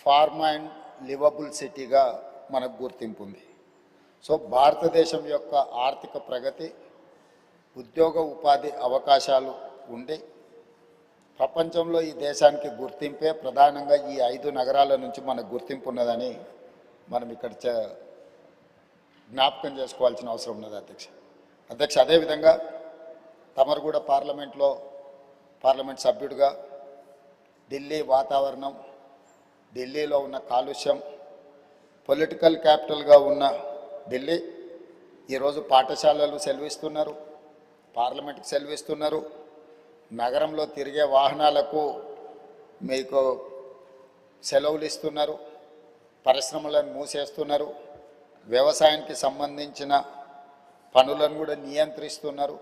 Pharma and liveable సిటీగా మనకు గుర్తింపు ఉంది. సో భారతదేశం యొక్క ఆర్థిక ప్రగతి, ఉద్యోగ ఉపాధి అవకాశాలు ఉండి ప్రపంచంలో ఈ దేశానికి గుర్తింపే ప్రధానంగా ఈ 5 నగరాల నుంచి మనకు గుర్తింపు ఉన్నదని మనం ఇక్కడ జ్ఞాపకం చేసుకోవాల్సిన అవసరం ఉన్నది అధ్యక్ష. అదేవిధంగా తమరు కూడా పార్లమెంట్ సభ్యుడిగా ఢిల్లీ వాతావరణం, ఢిల్లీలో ఉన్న కాలుష్యం, పొలిటికల్ క్యాపిటల్గా ఉన్న ఢిల్లీ ఈరోజు పాఠశాలలు సెలవిస్తున్నారు, పార్లమెంట్కి సెలవిస్తున్నారు, నగరంలో తిరిగే వాహనాలకు మీకు సెలవులు ఇస్తున్నారు, పరిశ్రమలను మూసేస్తున్నారు, వ్యవసాయానికి సంబంధించిన పనులను కూడా నియంత్రిస్తున్నారు.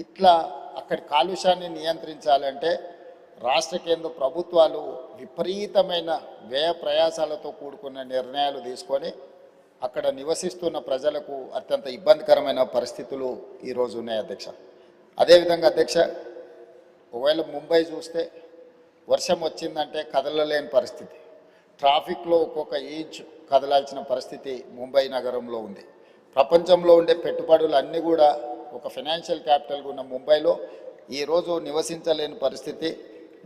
ఇట్లా అక్కడి కాలుష్యాన్ని నియంత్రించాలంటే రాష్ట్ర కేంద్ర ప్రభుత్వాలు విపరీతమైన వ్యయ ప్రయాసాలతో కూడుకున్న నిర్ణయాలు తీసుకొని అక్కడ నివసిస్తున్న ప్రజలకు అత్యంత ఇబ్బందికరమైన పరిస్థితులు ఈరోజు ఉన్నాయి అధ్యక్ష. అదేవిధంగా అధ్యక్ష, ఒకవేళ ముంబై చూస్తే వర్షం వచ్చిందంటే కదలలేని పరిస్థితి, ట్రాఫిక్లో ఒక్కొక్క ఇంచ్ కదలాల్సిన పరిస్థితి ముంబై నగరంలో ఉంది. ప్రపంచంలో ఉండే పెట్టుబడులు అన్నీ కూడా ఒక ఫైనాన్షియల్ క్యాపిటల్గా ఉన్న ముంబైలో ఈరోజు నివసించలేని పరిస్థితి,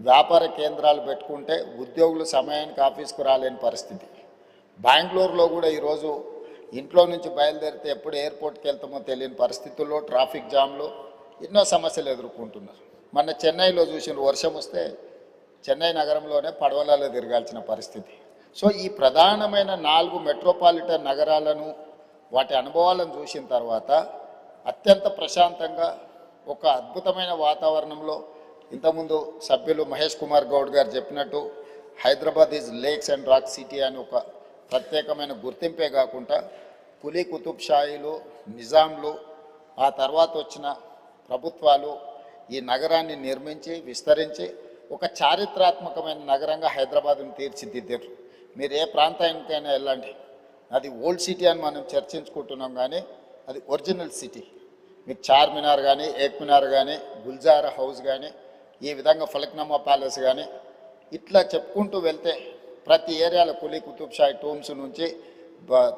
వ్యాపార కేంద్రాలు పెట్టుకుంటే ఉద్యోగులు సమయానికి ఆఫీస్కు రాలేని పరిస్థితి. బెంగళూరులో కూడా ఈరోజు ఇంట్లో నుంచి బయలుదేరితే ఎప్పుడు ఎయిర్పోర్ట్కి వెళ్తామో తెలియని పరిస్థితుల్లో ట్రాఫిక్ జామ్లో ఎన్నో సమస్యలు ఎదుర్కొంటున్నారు. మొన్న చెన్నైలో చూసిన వర్షం వస్తే చెన్నై నగరంలోనే పడవలలో తిరగాల్సిన పరిస్థితి. సో ఈ ప్రధానమైన 4 మెట్రోపాలిటన్ నగరాలను వాటి అనుభవాలను చూసిన తర్వాత అత్యంత ప్రశాంతంగా ఒక అద్భుతమైన వాతావరణంలో ఇంతకుముందు సభ్యులు మహేష్ కుమార్ గౌడ్ గారు చెప్పినట్టు Hyderabad is lakes and rock city అని ఒక ప్రత్యేకమైన గుర్తింపే కాకుండా కులీ కుతుబ్ షాయిలు, నిజాంలు, ఆ తర్వాత వచ్చిన ప్రభుత్వాలు ఈ నగరాన్ని నిర్మించి విస్తరించి ఒక చారిత్రాత్మకమైన నగరంగా హైదరాబాద్ను తీర్చిదిద్దారు. మీరు ఏ ప్రాంతానికైనా వెళ్ళండి, అది ఓల్డ్ సిటీ అని మనం చర్చించుకుంటున్నాం, కానీ అది ఒరిజినల్ సిటీ. మీకు చార్మినార్ కానీ, ఏక్మినార్ కానీ, గుల్జారా హౌస్ కానీ, ఈ విధంగా ఫలక్నామా ప్యాలెస్ కానీ, ఇట్లా చెప్పుకుంటూ వెళ్తే ప్రతి ఏరియాలో కులీ కుతుబ్ షాహీ టూమ్స్ నుంచి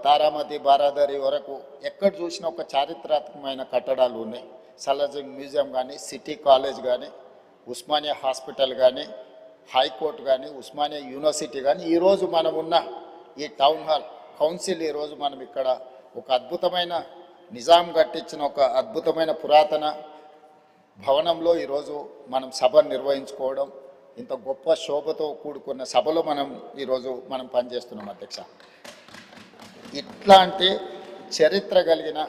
తారామతి, బారాదరి వరకు ఎక్కడ చూసినా ఒక చారిత్రాత్మకమైన కట్టడాలు ఉన్నాయి. సలార్జంగ్ మ్యూజియం కానీ, సిటీ కాలేజ్ కానీ, ఉస్మానియా హాస్పిటల్ కానీ, హైకోర్టు కానీ, ఉస్మానియా యూనివర్సిటీ కానీ, ఈరోజు మనం ఉన్న ఈ టౌన్ హాల్ కౌన్సిల్, ఈరోజు మనం ఇక్కడ ఒక అద్భుతమైన నిజాం కట్టించిన ఒక అద్భుతమైన పురాతన భవనంలో ఈరోజు మనం సభ నిర్వహించుకోవడం, ఇంత గొప్ప శోభతో కూడుకున్న సభలో ఈరోజు మనం పనిచేస్తున్నాం అధ్యక్ష. ఇట్లాంటి చరిత్ర కలిగిన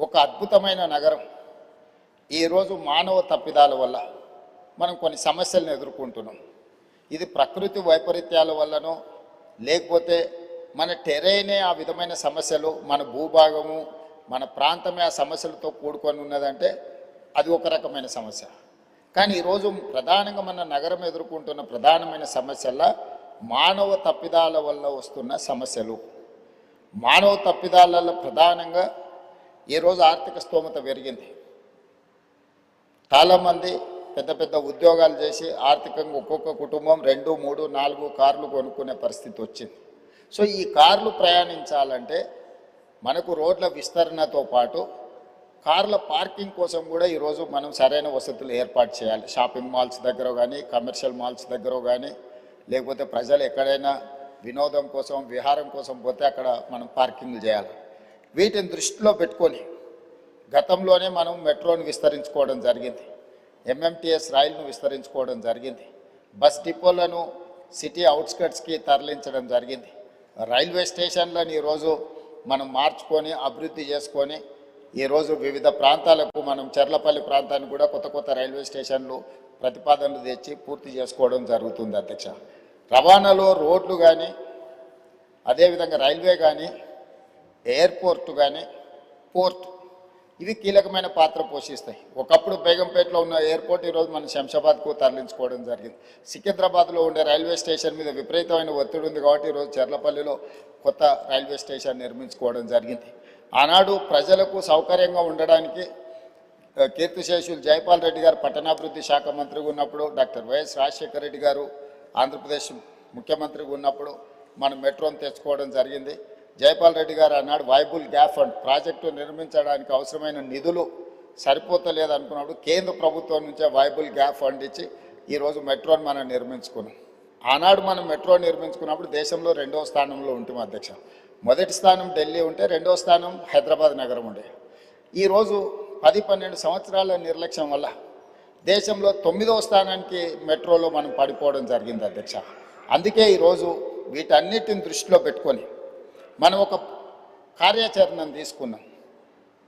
ఒక అద్భుతమైన నగరం ఈరోజు మానవ తప్పిదాల వల్ల మనం కొన్ని సమస్యలను ఎదుర్కొంటున్నాం. ఇది ప్రకృతి వైపరీత్యాల వల్లనో లేకపోతే మన టెరైనే ఆ విధమైన సమస్యలు, మన భూభాగము, మన ప్రాంతమే ఆ సమస్యలతో కూడుకొని ఉన్నదంటే అది ఒక రకమైన సమస్య. కానీ ఈరోజు ప్రధానంగా మన నగరం ఎదుర్కొంటున్న ప్రధానమైన సమస్యల మానవ తప్పిదాల వల్ల వస్తున్న సమస్యలు. మానవ తప్పిదాలలో ప్రధానంగా ఈరోజు ఆర్థిక స్తోమత పెరిగింది. చాలామంది పెద్ద పెద్ద ఉద్యోగాలు చేసి ఆర్థికంగా ఒక్కొక్క కుటుంబం 2, 3, 4 కార్లు కొనుక్కునే పరిస్థితి వచ్చింది. సో ఈ కార్లు ప్రయాణించాలంటే మనకు రోడ్ల విస్తరణతో పాటు కార్ల పార్కింగ్ కోసం కూడా ఈరోజు మనం సరైన వసతులు ఏర్పాటు చేయాలి. షాపింగ్ మాల్స్ దగ్గర కానీ, కమర్షియల్ మాల్స్ దగ్గర కానీ, లేకపోతే ప్రజలు ఎక్కడైనా వినోదం కోసం, విహారం కోసం పోతే అక్కడ మనం పార్కింగ్లు చేయాలి. వీటిని దృష్టిలో పెట్టుకొని గతంలోనే మనం మెట్రోను విస్తరించుకోవడం జరిగింది, ఎంఎంటీఎస్ రైలును విస్తరించుకోవడం జరిగింది, బస్ డిపోలను సిటీ అవుట్స్కట్స్కి తరలించడం జరిగింది, రైల్వే స్టేషన్లను ఈరోజు మనం మార్చుకొని అభివృద్ధి చేసుకొని ఈరోజు వివిధ ప్రాంతాలకు మనం చెర్లపల్లి ప్రాంతానికి కూడా కొత్త కొత్త రైల్వే స్టేషన్లు ప్రతిపాదనలు తెచ్చి పూర్తి చేసుకోవడం జరుగుతుంది అధ్యక్ష. రవాణాలో రోడ్లు కానీ, అదేవిధంగా రైల్వే కానీ, ఎయిర్పోర్టు కానీ, పోర్ట్, ఇవి కీలకమైన పాత్ర పోషిస్తాయి. ఒకప్పుడు బేగంపేటలో ఉన్న ఎయిర్పోర్ట్ ఈరోజు మనం శంషాబాద్కు తరలించుకోవడం జరిగింది. సికింద్రాబాద్లో ఉండే రైల్వే స్టేషన్ మీద విపరీతమైన ఒత్తిడి ఉంది కాబట్టి ఈరోజు చెర్లపల్లిలో కొత్త రైల్వే స్టేషన్ నిర్మించుకోవడం జరిగింది. ఆనాడు ప్రజలకు సౌకర్యంగా ఉండడానికి కీర్తిశేషులు జైపాల్ రెడ్డి గారు పట్టణాభివృద్ధి శాఖ మంత్రిగా ఉన్నప్పుడు డాక్టర్ వైఎస్ రాజశేఖర రెడ్డి గారు ఆంధ్రప్రదేశ్ ముఖ్యమంత్రిగా ఉన్నప్పుడు మనం మెట్రోని తెచ్చుకోవడం జరిగింది. జైపాల్ రెడ్డి గారు అన్నాడు వైబుల్ గ్యాప్ ఫండ్ ప్రాజెక్టు నిర్మించడానికి అవసరమైన నిధులు సరిపోతలేదు అనుకున్నప్పుడు కేంద్ర ప్రభుత్వం నుంచే వైబుల్ గ్యాప్ ఫండ్ ఇచ్చి ఈరోజు మెట్రోని మనం నిర్మించుకున్నాం. ఆనాడు మనం మెట్రో నిర్మించుకున్నప్పుడు దేశంలో 2వ స్థానంలో ఉంటాం అధ్యక్ష. మొదటి స్థానం ఢిల్లీ ఉంటే 2వ స్థానం హైదరాబాద్ నగరం ఉండే. ఈరోజు 10-12 సంవత్సరాల నిర్లక్ష్యం వల్ల దేశంలో 9వ స్థానానికి మెట్రోలో మనం పడిపోవడం జరిగింది అధ్యక్ష. అందుకే ఈరోజు వీటన్నిటిని దృష్టిలో పెట్టుకొని మనం ఒక కార్యాచరణను తీసుకున్నాం,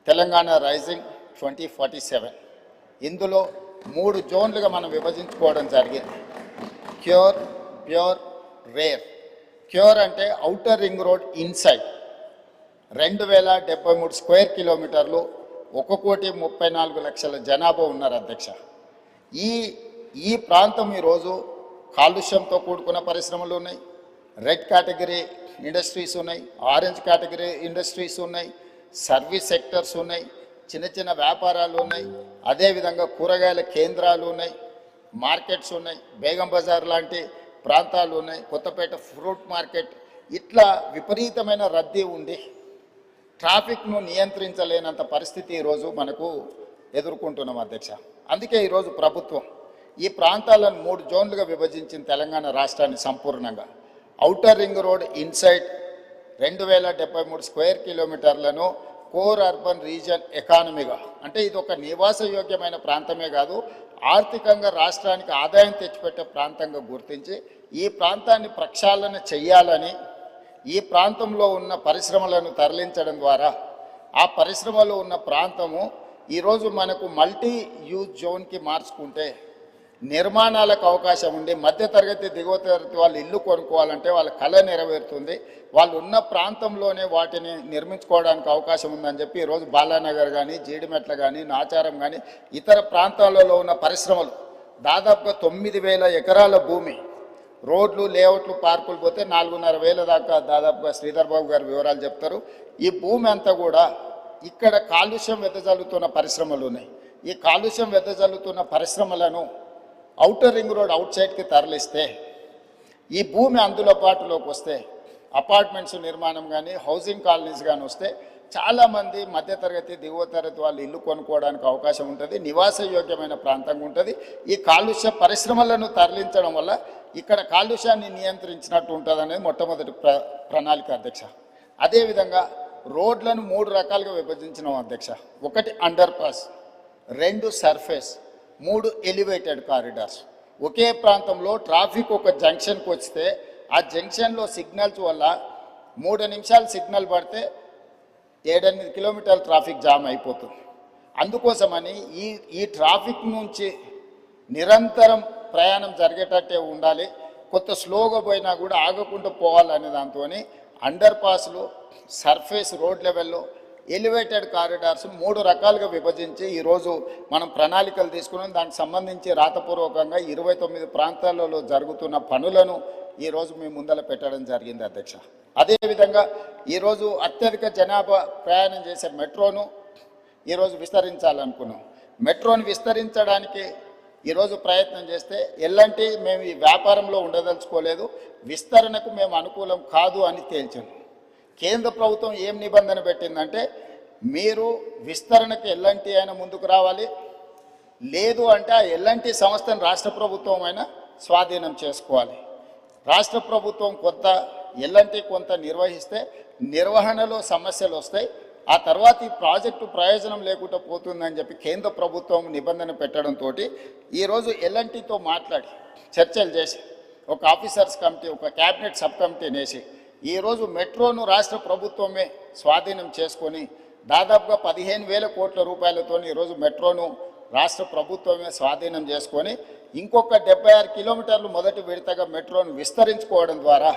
తెలంగాణ రైజింగ్ 2047. ఇందులో 3 జోన్లుగా మనం విభజించుకోవడం జరిగింది. Cure, pure, rare. క్యూర్ అంటే outer ring road inside 2073 square కిలోమీటర్లు, 1,34,00,000 జనాభా ఉన్నారు అధ్యక్ష. ఈ ప్రాంతం ఈరోజు కాలుష్యంతో కూడుకున్న పరిశ్రమలు ఉన్నాయి, రెడ్ కేటగిరీ ఇండస్ట్రీస్ ఉన్నాయి, ఆరెంజ్ కేటగిరీ ఇండస్ట్రీస్ ఉన్నాయి, సర్వీస్ సెక్టర్స్ ఉన్నాయి, చిన్న చిన్న వ్యాపారాలు ఉన్నాయి, అదేవిధంగా కూరగాయల కేంద్రాలు ఉన్నాయి, మార్కెట్స్ ఉన్నాయి, బేగం బజార్ లాంటి ప్రాంతాలు ఉన్నాయి, కొత్తపేట ఫ్రూట్ మార్కెట్. ఇట్లా విపరీతమైన రద్దీ ఉండి ట్రాఫిక్ను నియంత్రించలేనంత పరిస్థితి ఈరోజు మనకు ఎదుర్కొంటున్నాం అధ్యక్ష. అందుకే ఈరోజు ప్రభుత్వం ఈ ప్రాంతాలను 3 జోన్లుగా విభజించిన తెలంగాణ రాష్ట్రాన్ని సంపూర్ణంగా outer ring road inside 2073 square కిలోమీటర్లను కోర్ అర్బన్ రీజన్ ఎకానమీగా, అంటే ఇది ఒక నివాసయోగ్యమైన ప్రాంతమే కాదు, ఆర్థికంగా రాష్ట్రానికి ఆదాయం తెచ్చిపెట్టే ప్రాంతంగా గుర్తించి ఈ ప్రాంతాన్ని ప్రక్షాళన చెయ్యాలని, ఈ ప్రాంతంలో ఉన్న పరిశ్రమలను తరలించడం ద్వారా ఆ పరిశ్రమలో ఉన్న ప్రాంతము ఈరోజు మనకు మల్టీ యూజ్ జోన్కి మార్చుకుంటే నిర్మాణాలకు అవకాశం ఉండి మధ్యతరగతి దిగువ తరగతి వాళ్ళు ఇల్లు కొనుక్కోవాలంటే వాళ్ళ కళ నెరవేరుతుంది, వాళ్ళు ఉన్న ప్రాంతంలోనే వాటిని నిర్మించుకోవడానికి అవకాశం ఉందని చెప్పి ఈరోజు బాలానగర్ కానీ, జీడిమెట్ల కానీ, నాచారం కానీ ఇతర ప్రాంతాలలో ఉన్న పరిశ్రమలు దాదాపుగా 9,000 ఎకరాల భూమి, రోడ్లు, లేఅవుట్లు, పార్కులు పోతే 4,500 దాకా దాదాపుగా శ్రీధర్ బాబు గారు వివరాలు చెప్తారు. ఈ భూమి అంతా కూడా ఇక్కడ కాలుష్యం వెదజల్లుతున్న పరిశ్రమలు ఉన్నాయి. ఈ కాలుష్యం వెదజల్లుతున్న పరిశ్రమలను ఔటర్ రింగ్ రోడ్ అవుట్ సైడ్కి తరలిస్తే ఈ భూమి అందుబాటులోకి వస్తే అపార్ట్మెంట్స్ నిర్మాణం కానీ, హౌసింగ్ కాలనీస్ కానీ వస్తే చాలామంది మధ్యతరగతి దిగువ తరగతి వాళ్ళు ఇల్లు కొనుక్కోవడానికి అవకాశం ఉంటుంది, నివాసయోగ్యమైన ప్రాంతంగా ఉంటుంది. ఈ కాలుష్య పరిశ్రమలను తరలించడం వల్ల ఇక్కడ కాలుష్యాన్ని నియంత్రించినట్టు ఉంటుంది అనేది మొట్టమొదటి ప్రణాళిక అధ్యక్ష. అదేవిధంగా రోడ్లను 3 రకాలుగా విభజించినాం అధ్యక్ష. 1 under pass, 2 surface, 3 elevated corridors. ఒకే ప్రాంతంలో ట్రాఫిక్ ఒక జంక్షన్కి వస్తే ఆ జంక్షన్లో సిగ్నల్స్ వల్ల 3 నిమిషాలు సిగ్నల్ పడితే 7-8 కిలోమీటర్ల ట్రాఫిక్ జామ్ అయిపోతుంది. అందుకోసమని ఈ ట్రాఫిక్ నుంచి నిరంతరం ప్రయాణం జరిగేటట్టే ఉండాలి, కొత్త స్లోగా పోయినా కూడా ఆగకుండా పోవాలనే దాంతో అండర్ పాస్లు, సర్ఫేస్ రోడ్ లెవెల్లో, ఎలివేటెడ్ కారిడార్స్ 3 రకాలుగా విభజించి ఈరోజు మనం ప్రణాళికలు తీసుకున్నాం. దానికి సంబంధించి రాతపూర్వకంగా 29 ప్రాంతాలలో జరుగుతున్న పనులను ఈరోజు మీ ముందర పెట్టడం జరిగింది అధ్యక్ష. అదేవిధంగా ఈరోజు అత్యధిక జనాభా ప్రయాణం చేసే మెట్రోను ఈరోజు విస్తరించాలనుకున్నాం. మెట్రోను విస్తరించడానికి ఈరోజు ప్రయత్నం చేస్తే ఎల్లంటి మేము ఈ వ్యాపారంలో ఉండదలుచుకోలేదు, విస్తరణకు మేము అనుకూలం కాదు అని తేల్చాను. కేంద్ర ప్రభుత్వం ఏం నిబంధన పెట్టిందంటే మీరు విస్తరణకు ఎల్లంటి అయినా ముందుకు రావాలి, లేదు అంటే ఆ ఎల్లంటి సంస్థను రాష్ట్ర ప్రభుత్వం అయినా స్వాధీనం చేసుకోవాలి. రాష్ట్ర ప్రభుత్వం కొంత, ఎల్లంటి కొంత నిర్వహిస్తే నిర్వహణలో సమస్యలు వస్తాయి, ఆ తర్వాత ఈ ప్రాజెక్టు ప్రయోజనం లేకుండా పోతుందని చెప్పి కేంద్ర ప్రభుత్వం నిబంధన పెట్టడంతో ఈరోజు ఎల్ఎన్టీతో మాట్లాడి చర్చలు చేసి ఒక ఆఫీసర్స్ కమిటీ, ఒక క్యాబినెట్ సబ్ కమిటీని వేసి ఈరోజు మెట్రోను రాష్ట్ర ప్రభుత్వమే స్వాధీనం చేసుకొని దాదాపుగా 15,000 కోట్ల రూపాయలతో ఈరోజు మెట్రోను రాష్ట్ర ప్రభుత్వమే స్వాధీనం చేసుకొని ఇంకొక 76 కిలోమీటర్లు మొదటి విడతగా మెట్రోను విస్తరించుకోవడం ద్వారా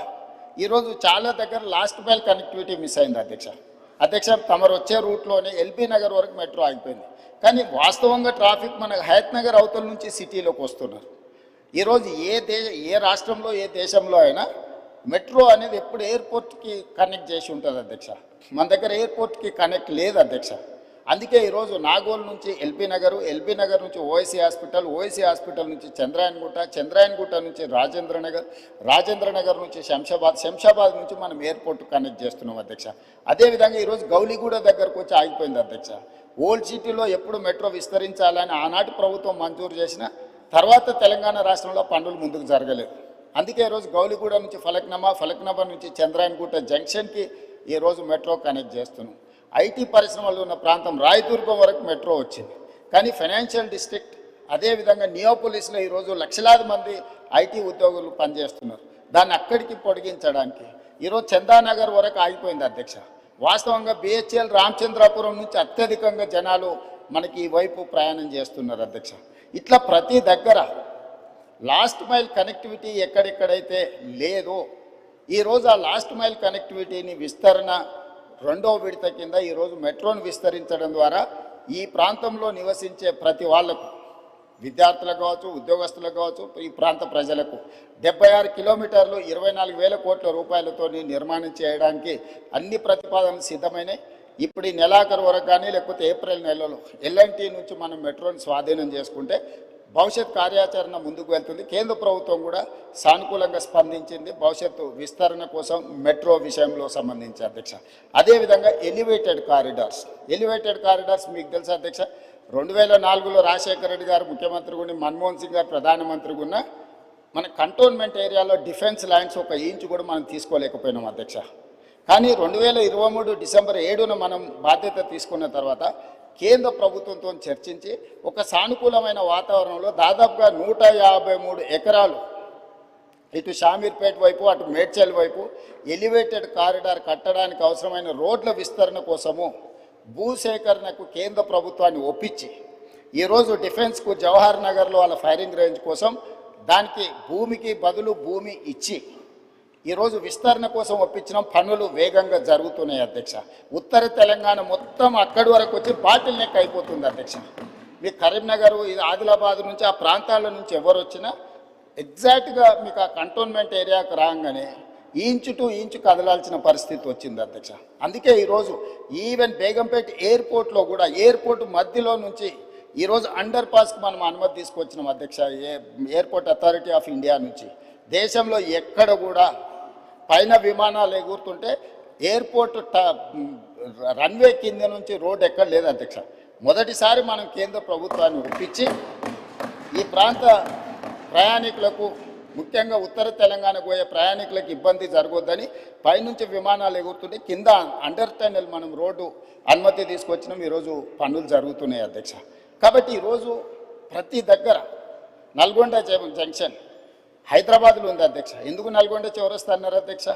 ఈరోజు చాలా దగ్గర లాస్ట్ మైల్ కనెక్టివిటీ మిస్ అయింది అధ్యక్ష. తమరు వచ్చే రూట్లోనే ఎల్బీ నగర్ వరకు మెట్రో ఆగిపోయింది, కానీ వాస్తవంగా ట్రాఫిక్ మన హయత్ నగర్ అవతల నుంచి సిటీలోకి వస్తున్నారు. ఈరోజు ఏ రాష్ట్రంలో, ఏ దేశంలో అయినా మెట్రో అనేది ఎప్పుడు ఎయిర్పోర్ట్కి కనెక్ట్ చేసి ఉంటుంది అధ్యక్ష. మన దగ్గర ఎయిర్పోర్ట్కి కనెక్ట్ లేదు అధ్యక్ష. అందుకే ఈరోజు నాగోల్ నుంచి ఎల్బీ నగర్ నుంచి ఓఎస్సీ హాస్పిటల్ నుంచి చంద్రాయన్గుట్ట నుంచి రాజేంద్ర నగర్ నుంచి శంషాబాద్ నుంచి మనం ఎయిర్పోర్ట్ కనెక్ట్ చేస్తున్నాం అధ్యక్ష. అదేవిధంగా ఈరోజు గౌలిగూడ దగ్గరకు వచ్చి ఆగిపోయింది అధ్యక్ష. ఓల్డ్ సిటీలో ఎప్పుడు మెట్రో విస్తరించాలని ఆనాటి ప్రభుత్వం మంజూరు చేసిన తర్వాత తెలంగాణ రాష్ట్రంలో పనులు ముందుకు జరగలేదు. అందుకే ఈరోజు గౌలిగూడ నుంచి ఫలక్నామా నుంచి చంద్రాయన్గుట్ట జంక్షన్కి ఈరోజు మెట్రో కనెక్ట్ చేస్తున్నాం. ఐటీ పరిశ్రమలు ఉన్న ప్రాంతం రాయదుర్గం వరకు మెట్రో వచ్చింది. కానీ ఫైనాన్షియల్ డిస్ట్రిక్ట్ అదేవిధంగా నియోపోలిస్లో ఈరోజు లక్షలాది మంది ఐటీ ఉద్యోగులు పనిచేస్తున్నారు. దాన్ని అక్కడికి పొడిగించడానికి ఈరోజు చందానగర్ వరకు ఆగిపోయింది అధ్యక్ష. వాస్తవంగా బిహెచ్ఎల్ రామచంద్రాపురం నుంచి అత్యధికంగా జనాలు మనకి ఈ వైపు ప్రయాణం చేస్తున్నారు అధ్యక్ష. ఇట్లా ప్రతి దగ్గర లాస్ట్ మైల్ కనెక్టివిటీ ఎక్కడెక్కడైతే లేదో ఈరోజు ఆ లాస్ట్ మైల్ కనెక్టివిటీని విస్తరణ రెండో విడత కింద ఈరోజు మెట్రోను విస్తరించడం ద్వారా ఈ ప్రాంతంలో నివసించే ప్రతి వాళ్లకు, విద్యార్థులకు కావచ్చు, ఉద్యోగస్తులకు కావచ్చు, ఈ ప్రాంత ప్రజలకు 76 కిలోమీటర్లు 24,000 కోట్ల రూపాయలతో నిర్మాణం చేయడానికి అన్ని ప్రతిపాదనలు సిద్ధమైనాయి. ఇప్పుడు ఈ నెలాఖరు వరకు కానీ లేకపోతే ఏప్రిల్ నెలలో ఎల్ఎన్టీ నుంచి మనం మెట్రోని స్వాధీనం చేసుకుంటే భవిష్యత్ కార్యాచరణ ముందుకు వెళ్తుంది. కేంద్ర ప్రభుత్వం కూడా సానుకూలంగా స్పందించింది భవిష్యత్తు విస్తరణ కోసం మెట్రో విషయంలో సంబంధించి అధ్యక్ష. అదేవిధంగా ఎలివేటెడ్ కారిడార్స్ మీకు తెలుసు అధ్యక్ష. 2004లో రాజశేఖర రెడ్డి గారు ముఖ్యమంత్రిగా ఉండి మన్మోహన్ సింగ్ గారు ప్రధానమంత్రిగా ఉన్న మన కంటోన్మెంట్ ఏరియాలో డిఫెన్స్ ల్యాండ్స్ 1 ఇంచు కూడా మనం తీసుకోలేకపోయినాం అధ్యక్ష. కానీ 2023 డిసెంబర్ 7న మనం బాధ్యత తీసుకున్న తర్వాత కేంద్ర ప్రభుత్వంతో చర్చించి ఒక సానుకూలమైన వాతావరణంలో దాదాపుగా 153 ఎకరాలు ఇటు షామీర్పేట వైపు అటు మేడ్చల్ వైపు ఎలివేటెడ్ కారిడార్ కట్టడానికి అవసరమైన రోడ్ల విస్తరణ కోసము భూసేకరణకు కేంద్ర ప్రభుత్వాన్ని ఒప్పించి ఈరోజు డిఫెన్స్కు జవహర్ నగర్లో వాళ్ళ ఫైరింగ్ రేంజ్ కోసం దానికి భూమికి బదులు భూమి ఇచ్చి ఈరోజు విస్తరణ కోసం ఒప్పించిన పనులు వేగంగా జరుగుతున్నాయి అధ్యక్ష. ఉత్తర తెలంగాణ మొత్తం అక్కడి వరకు వచ్చి బాటిల్ నెక్ అయిపోతుంది అధ్యక్ష. మీ కరీంనగర్ ఆదిలాబాద్ నుంచి ఆ ప్రాంతాల నుంచి ఎవరు వచ్చినా ఎగ్జాక్ట్గా మీకు ఆ కంటోన్మెంట్ ఏరియాకు రాగానే ఇంచు టు ఇంచు కదలాల్సిన పరిస్థితి వచ్చింది అధ్యక్ష. అందుకే ఈరోజు ఈవెన్ బేగంపేట ఎయిర్పోర్ట్లో కూడా ఎయిర్పోర్ట్ మధ్యలో నుంచి ఈరోజు అండర్ పాస్కి మనం అనుమతి తీసుకొచ్చినాం అధ్యక్ష. ఎయిర్పోర్ట్ అథారిటీ ఆఫ్ ఇండియా నుంచి దేశంలో ఎక్కడ కూడా పైన విమానాలు ఎగురుతుంటే ఎయిర్పోర్ట్ రన్వే కింద నుంచి రోడ్ ఎక్కడ లేదు అధ్యక్ష. మొదటిసారి మనం కేంద్ర ప్రభుత్వాన్ని ఒప్పించి ఈ ప్రాంత ప్రయాణికులకు ముఖ్యంగా ఉత్తర తెలంగాణకు పోయే ప్రయాణికులకు ఇబ్బంది జరగొద్దని పైనుంచి విమానాలు ఎగురుతుంటే కింద అండర్ టన్నెల్ మనం రోడ్డు అనుమతి తీసుకొచ్చినాం. ఈరోజు పనులు జరుగుతున్నాయి అధ్యక్ష. కాబట్టి ఈరోజు ప్రతి దగ్గర నల్గొండ జంక్షన్ హైదరాబాద్లో ఉంది అధ్యక్ష. ఎందుకు నల్గొండ చౌరస్తా అన్నారు అధ్యక్ష?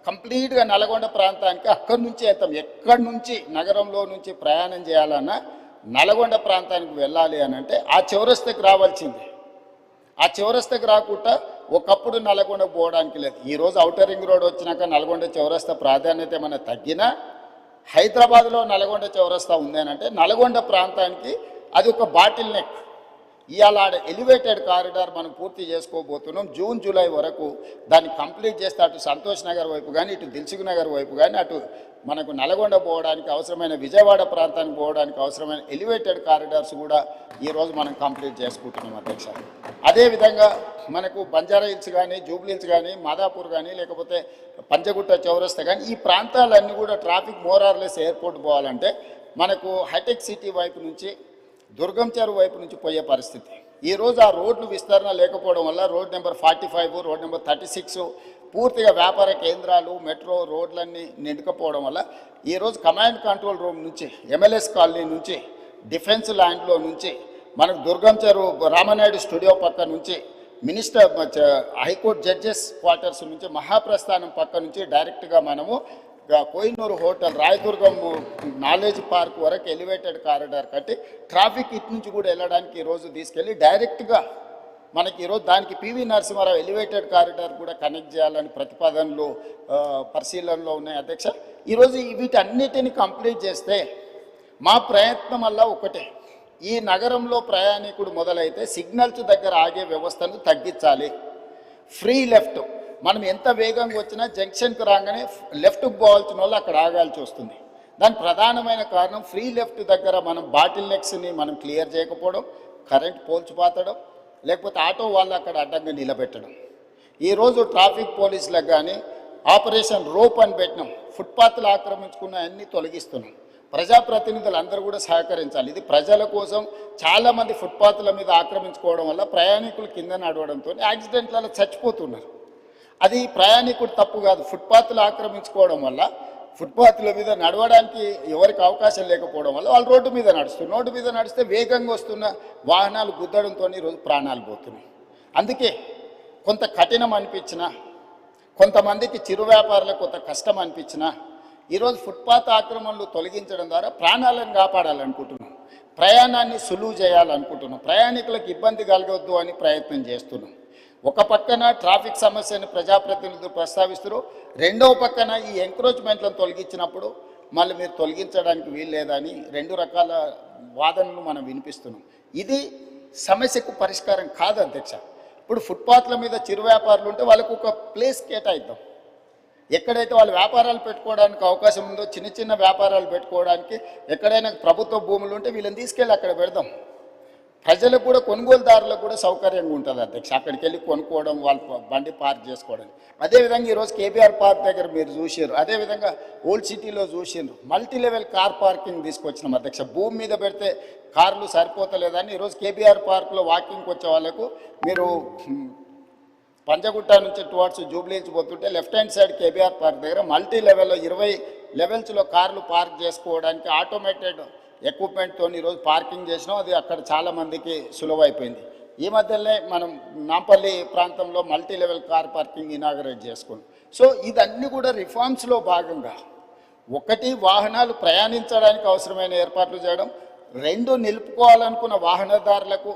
కంప్లీట్గా నల్గొండ ప్రాంతానికి అక్కడి నుంచి వెళ్తాం. ఎక్కడి నుంచి నగరంలో నుంచి ప్రయాణం చేయాలన్నా నల్గొండ ప్రాంతానికి వెళ్ళాలి అని అంటే ఆ చౌరస్తాకి రావాల్సిందే. ఆ చౌరస్తాకి రాకుండా ఒకప్పుడు నల్గొండకు పోవడానికి లేదు. ఈరోజు ఔటర్ రింగ్ రోడ్ వచ్చినాక నల్గొండ చౌరస్తా ప్రాధాన్యత ఏమైనా తగ్గినా హైదరాబాద్లో నల్గొండ చౌరస్తా ఉంది అని అంటే నల్గొండ ప్రాంతానికి అది ఒక బాటిల్ నెక్. ఇవాళ ఎలివేటెడ్ కారిడార్ మనం పూర్తి చేసుకోబోతున్నాం. జూన్ జూలై వరకు దాన్ని కంప్లీట్ చేస్తే అటు సంతోష్ నగర్ వైపు కానీ ఇటు దిల్సుఖ్ నగర్ వైపు కానీ అటు మనకు నల్గొండ పోవడానికి అవసరమైన విజయవాడ ప్రాంతానికి పోవడానికి అవసరమైన ఎలివేటెడ్ కారిడార్స్ కూడా ఈరోజు మనం కంప్లీట్ చేసుకుంటున్నాం అధ్యక్ష. అదేవిధంగా మనకు బంజారా హిల్స్ కానీ జూబ్లీ హిల్స్ కానీ మాదాపూర్ కానీ లేకపోతే పంజగుట్ట చౌరస్తా కానీ ఈ ప్రాంతాలన్నీ కూడా ట్రాఫిక్ మోరార్లెస్ ఎయిర్పోర్ట్ పోవాలంటే మనకు హైటెక్ సిటీ వైపు నుంచి దుర్గం చెరువు వైపు నుంచి పోయే పరిస్థితి. ఈరోజు ఆ రోడ్లు విస్తరణ లేకపోవడం వల్ల రోడ్ నెంబర్ 45 రోడ్ నెంబర్ 36 పూర్తిగా వ్యాపార కేంద్రాలు మెట్రో రోడ్లన్నీ నిండుకపోవడం వల్ల ఈరోజు కమాండ్ కంట్రోల్ రూమ్ నుంచి MLS కాలనీ నుంచి డిఫెన్స్ ల్యాండ్లో నుంచి మనకు దుర్గం చెరువు రామనాయుడు స్టూడియో పక్క నుంచి మినిస్టర్ హైకోర్టు జడ్జెస్ క్వార్టర్స్ నుంచి మహాప్రస్థానం పక్క నుంచి డైరెక్ట్గా మనము Kohinoor hotel Rayadurgam knowledge park వరకు ఎలివేటెడ్ కారిడార్ కట్టి ట్రాఫిక్ ఇటు నుంచి కూడా వెళ్ళడానికి ఈరోజు తీసుకెళ్ళి డైరెక్ట్గా మనకి ఈరోజు దానికి పివి నరసింహారావు ఎలివేటెడ్ కారిడార్ కూడా కనెక్ట్ చేయాలని ప్రతిపాదనలు పరిశీలనలో ఉన్నాయి అధ్యక్ష. ఈరోజు వీటన్నిటిని కంప్లీట్ చేస్తే మా ప్రయత్నం వల్ల ఒకటే, ఈ నగరంలో ప్రయాణికుడు మొదలైతే సిగ్నల్స్ దగ్గర ఆగే వ్యవస్థను తగ్గించాలి. ఫ్రీ లెఫ్ట్ మనం ఎంత వేగంగా వచ్చినా జంక్షన్కి రాగానే లెఫ్ట్కి పోవాల్సిన వాళ్ళు అక్కడ ఆగాల్సి వస్తుంది. దాని ప్రధానమైన కారణం ఫ్రీ లెఫ్ట్ దగ్గర మనం బాటిల్ నెక్స్ని మనం క్లియర్ చేయకపోవడం, కరెంట్ పోల్స్ పాతడం, లేకపోతే ఆటో వాళ్ళు అక్కడ అడ్డంగా నిలబెట్టడం. ఈరోజు ట్రాఫిక్ పోలీసులకు కానీ ఆపరేషన్ రోప్ అని పెట్టినాం, ఫుట్పాత్లు ఆక్రమించుకున్న అన్నీ తొలగిస్తున్నాం. ప్రజాప్రతినిధులు అందరూ కూడా సహకరించాలి. ఇది ప్రజల కోసం. చాలామంది ఫుట్పాత్ల మీద ఆక్రమించుకోవడం వల్ల ప్రయాణికులు కింద నడవడంతో యాక్సిడెంట్లలో చచ్చిపోతున్నారు. అది ప్రయాణికుడు తప్పు కాదు. ఫుట్పాత్లు ఆక్రమించుకోవడం వల్ల ఫుట్పాత్ల మీద నడవడానికి ఎవరికి అవకాశం లేకపోవడం వల్ల వాళ్ళు రోడ్డు మీద నడుస్తున్నారు. రోడ్డు మీద నడిస్తే వేగంగా వస్తున్న వాహనాలు గుద్దడంతో ఈరోజు ప్రాణాలు పోతున్నాయి. అందుకే కొంత కఠినం అనిపించినా, కొంతమందికి చిరు వ్యాపారులకు కొంత కష్టం అనిపించినా, ఈరోజు ఫుట్పాత్ ఆక్రమణలు తొలగించడం ద్వారా ప్రాణాలను కాపాడాలనుకుంటున్నాం, ప్రయాణాన్ని సులువు చేయాలనుకుంటున్నాం, ప్రయాణికులకు ఇబ్బంది కలగవద్దు అని ప్రయత్నం చేస్తున్నాం. ఒక పక్కన ట్రాఫిక్ సమస్యను ప్రజాప్రతినిధులు ప్రస్తావిస్తారు, రెండవ పక్కన ఈ ఎంక్రోచ్మెంట్లను తొలగించినప్పుడు మళ్ళీ మీరు తొలగించడానికి వీలు లేదని రెండు రకాల వాదనలు మనం వినిపిస్తున్నాం. ఇది సమస్యకు పరిష్కారం కాదు అధ్యక్ష. ఇప్పుడు ఫుట్పాత్ల మీద చిరు వ్యాపారులు ఉంటే వాళ్ళకు ఒక ప్లేస్ కేటాయిద్దాం. ఎక్కడైతే వాళ్ళు వ్యాపారాలు పెట్టుకోవడానికి అవకాశం ఉందో, చిన్న చిన్న వ్యాపారాలు పెట్టుకోవడానికి ఎక్కడైనా ప్రభుత్వ భూములు ఉంటే వీళ్ళని తీసుకెళ్ళి అక్కడ పెడదాం. ప్రజలకు కూడా, కొనుగోలుదారులకు కూడా సౌకర్యంగా ఉంటుంది అధ్యక్ష. అక్కడికి వెళ్ళి కొనుక్కోవడం, వాళ్ళ బండి పార్క్ చేసుకోవడం. అదేవిధంగా ఈరోజు కేబీఆర్ పార్క్ దగ్గర మీరు చూసారు, అదేవిధంగా ఓల్డ్ సిటీలో చూసారు, మల్టీ లెవెల్ కార్ పార్కింగ్ తీసుకొచ్చినాం అధ్యక్ష. భూమి మీద పెడితే కార్లు సరిపోతలేదని ఈరోజు కేబీఆర్ పార్క్లో వాకింగ్కి వచ్చే వాళ్ళకు మీరు పంజగుట్ట నుంచి టువర్డ్స్ జూబ్లీహిల్స్ పోతుంటే left hand side KBR park దగ్గర మల్టీ లెవెల్లో 20 లెవెల్స్లో కార్లు పార్క్ చేసుకోవడానికి ఆటోమేటెడ్ ఎక్విప్మెంట్తో ఈరోజు పార్కింగ్ చేసినాం. అది అక్కడ చాలామందికి సులువైపోయింది. ఈ మధ్యలోనే మనం నాంపల్లి ప్రాంతంలో multi level car parking inaugurate చేసుకున్నాం. సో ఇదన్నీ కూడా రిఫార్మ్స్లో భాగంగా, ఒకటి వాహనాలు ప్రయాణించడానికి అవసరమైన ఏర్పాట్లు చేయడం, రెండు నిలుపుకోవాలనుకున్న వాహనదారులకు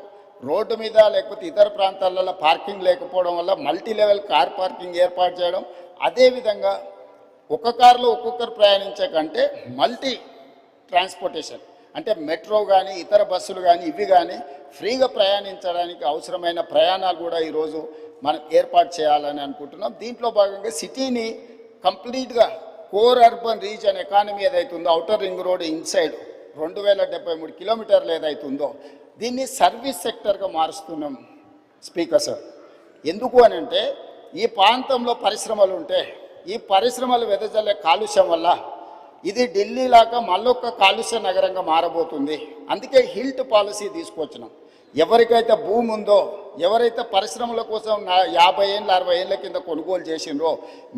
రోడ్డు మీద లేకపోతే ఇతర ప్రాంతాలలో పార్కింగ్ లేకపోవడం వల్ల మల్టీ లెవెల్ కార్ పార్కింగ్ ఏర్పాటు చేయడం. అదేవిధంగా ఒక కారులో ఒక్కొక్కరు ప్రయాణించే కంటే మల్టీ ట్రాన్స్పోర్టేషన్ అంటే మెట్రో కానీ ఇతర బస్సులు కానీ ఇవి కానీ ఫ్రీగా ప్రయాణించడానికి అవసరమైన ప్రయాణాలు కూడా ఈరోజు మనం ఏర్పాటు చేయాలని అనుకుంటున్నాం. దీంట్లో భాగంగా సిటీని కంప్లీట్గా కోర్ అర్బన్ రీజన్ ఎకానమీ ఏదైతుందో, ఔటర్ రింగ్ రోడ్ ఇన్సైడ్ 2073 కిలోమీటర్లు ఏదైతుందో దీన్ని సర్వీస్ సెక్టర్గా మారుస్తున్నాం స్పీకర్ సార్. ఎందుకు అని అంటే ఈ ప్రాంతంలో పరిశ్రమలు ఉంటే ఈ పరిశ్రమలు వెదజల్లే కాలుష్యం వల్ల ఇది ఢిల్లీ లాగా మళ్ళొక్క కాలుష్య నగరంగా మారబోతుంది. అందుకే హిల్ట్ పాలసీ తీసుకొచ్చినాం. ఎవరికైతే భూమి ఉందో, ఎవరైతే పరిశ్రమల కోసం 50 ఏళ్ళు 60 ఏళ్ళ కింద కొనుగోలు చేసిండ్రో,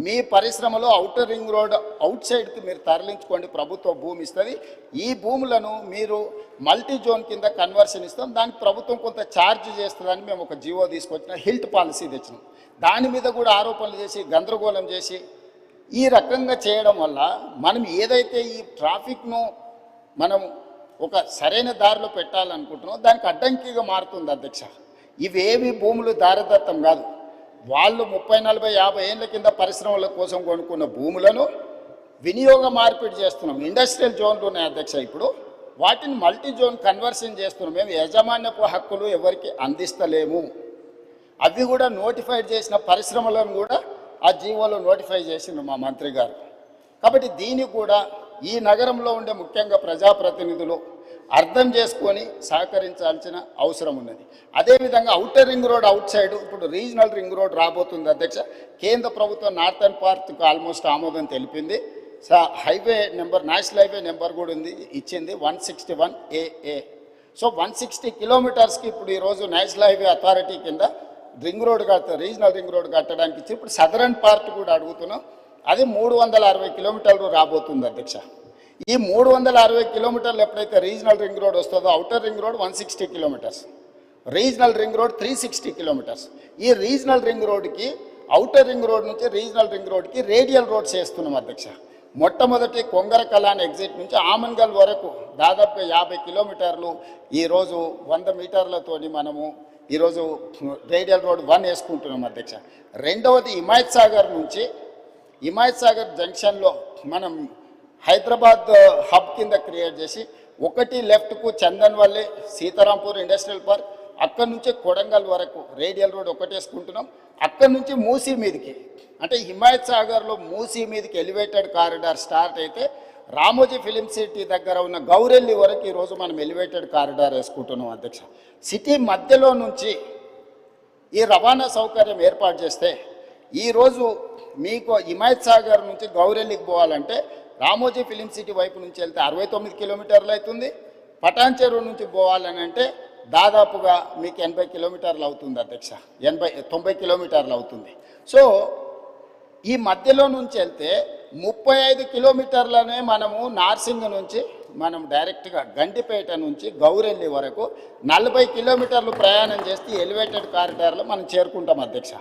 మీ పరిశ్రమలో ఔటర్ రింగ్ రోడ్ అవుట్ సైడ్కి మీరు తరలించుకోండి, ప్రభుత్వ భూమి ఇస్తుంది. ఈ భూములను మీరు మల్టీ జోన్ కింద కన్వర్షన్ ఇస్తాం, దానికి ప్రభుత్వం కొంత ఛార్జ్ చేస్తుందని మేము ఒక జీవో తీసుకొచ్చిన, హిల్ట్ పాలసీ తెచ్చినాం. దాని మీద కూడా ఆరోపణలు చేసి గందరగోళం చేసి ఈ రకంగా చేయడం వల్ల మనం ఏదైతే ఈ ట్రాఫిక్ను మనం ఒక సరైన దారిలో పెట్టాలనుకుంటున్నాం దానికి అడ్డంకిగా మారుతుంది అధ్యక్ష. ఇవేవి భూములు దారదత్తం కాదు. వాళ్ళు 30, 40, 50 ఏళ్ళ కింద పరిశ్రమల కోసం కొనుక్కున్న భూములను వినియోగ మార్పిడి చేస్తున్నాం. ఇండస్ట్రియల్ జోన్లు ఉన్నాయి అధ్యక్ష, ఇప్పుడు వాటిని మల్టీ జోన్ కన్వర్షన్ చేస్తున్నాం. మేము యాజమాన్యపు హక్కులు ఎవరికి అందిస్తలేము. అవి కూడా నోటిఫైడ్ చేసిన పరిశ్రమలను కూడా ఆ జీవోలో నోటిఫై చేసిండ్రు మా మంత్రి గారు. కాబట్టి దీన్ని కూడా ఈ నగరంలో ఉండే ముఖ్యంగా ప్రజాప్రతినిధులు అర్థం చేసుకొని సహకరించాల్సిన అవసరం ఉన్నది. అదేవిధంగా outer ring road out side ఇప్పుడు రీజనల్ రింగ్ రోడ్ రాబోతుంది అధ్యక్ష. కేంద్ర ప్రభుత్వం నార్థన్ పార్ట్కి ఆల్మోస్ట్ ఆమోదం తెలిపింది. Highway number, national highway number కూడా ఉంది, ఇచ్చింది 161 AA. సో 160 కిలోమీటర్స్కి ఇప్పుడు ఈరోజు నేషనల్ హైవే అథారిటీ కింద ring road regional ring road కట్టడానికి ఇచ్చి ఇప్పుడు సదరన్ పార్ట్ కూడా అడుగుతున్నాం. అది 360 కిలోమీటర్లు రాబోతుంది అధ్యక్ష. ఈ 360 కిలోమీటర్లు ఎప్పుడైతే రీజనల్ రింగ్ రోడ్ వస్తుందో, outer ring road 160 kilometres, regional ring road 360 kilometres. ఈ రీజనల్ రింగ్ రోడ్కి ఔటర్ రింగ్ రోడ్ నుంచి రీజనల్ రింగ్ రోడ్కి రేడియల్ రోడ్స్ వేస్తున్నాం అధ్యక్ష. మొట్టమొదటి కొంగర కలాన్ ఎగ్జిట్ నుంచి ఆమన్గల్ వరకు దాదాపుగా 50 కిలోమీటర్లు ఈరోజు 100 మీటర్లతోని మనము ఈరోజు రేడియల్ రోడ్ 1 వేసుకుంటున్నాం అధ్యక్ష. రెండవది హిమాయత్ సాగర్ నుంచి హిమాయత్ సాగర్ జంక్షన్లో మనం హైదరాబాద్ హబ్ కింద క్రియేట్ చేసి ఒకటి లెఫ్ట్కు చందన్వల్లి సీతారాంపూర్ ఇండస్ట్రియల్ పార్క్, అక్కడి నుంచే కొడంగల్ వరకు రేడియల్ రోడ్ ఒకటి వేసుకుంటున్నాం. అక్కడి నుంచి మూసీ మీదకి అంటే హిమాయత్ సాగర్లో మూసీ మీదకి ఎలివేటెడ్ కారిడార్ స్టార్ట్ అయితే రామోజీ ఫిలిం సిటీ దగ్గర ఉన్న గౌరెల్లి వరకు ఈరోజు మనం ఎలివేటెడ్ కారిడార్ వేసుకుంటున్నాం అధ్యక్ష. సిటీ మధ్యలో నుంచి ఈ రవాణా సౌకర్యం ఏర్పాటు చేస్తే ఈరోజు మీకు హిమాయత్ సాగర్ నుంచి గౌరెల్లికి పోవాలంటే రామోజీ ఫిలిం సిటీ వైపు నుంచి వెళ్తే 69 కిలోమీటర్లు అవుతుంది. పటాన్ చెరువు నుంచి పోవాలని అంటే దాదాపుగా మీకు 80 కిలోమీటర్లు అవుతుంది అధ్యక్ష, 90 కిలోమీటర్లు అవుతుంది. సో ఈ మధ్యలో నుంచి వెళ్తే 35 కిలోమీటర్లనే మనము నార్సింగ్ నుంచి మనం డైరెక్ట్గా గండిపేట నుంచి గౌరెల్లి వరకు 40 కిలోమీటర్లు ప్రయాణం చేస్తే ఎలివేటెడ్ కారిడార్లో మనం చేరుకుంటాం అధ్యక్ష.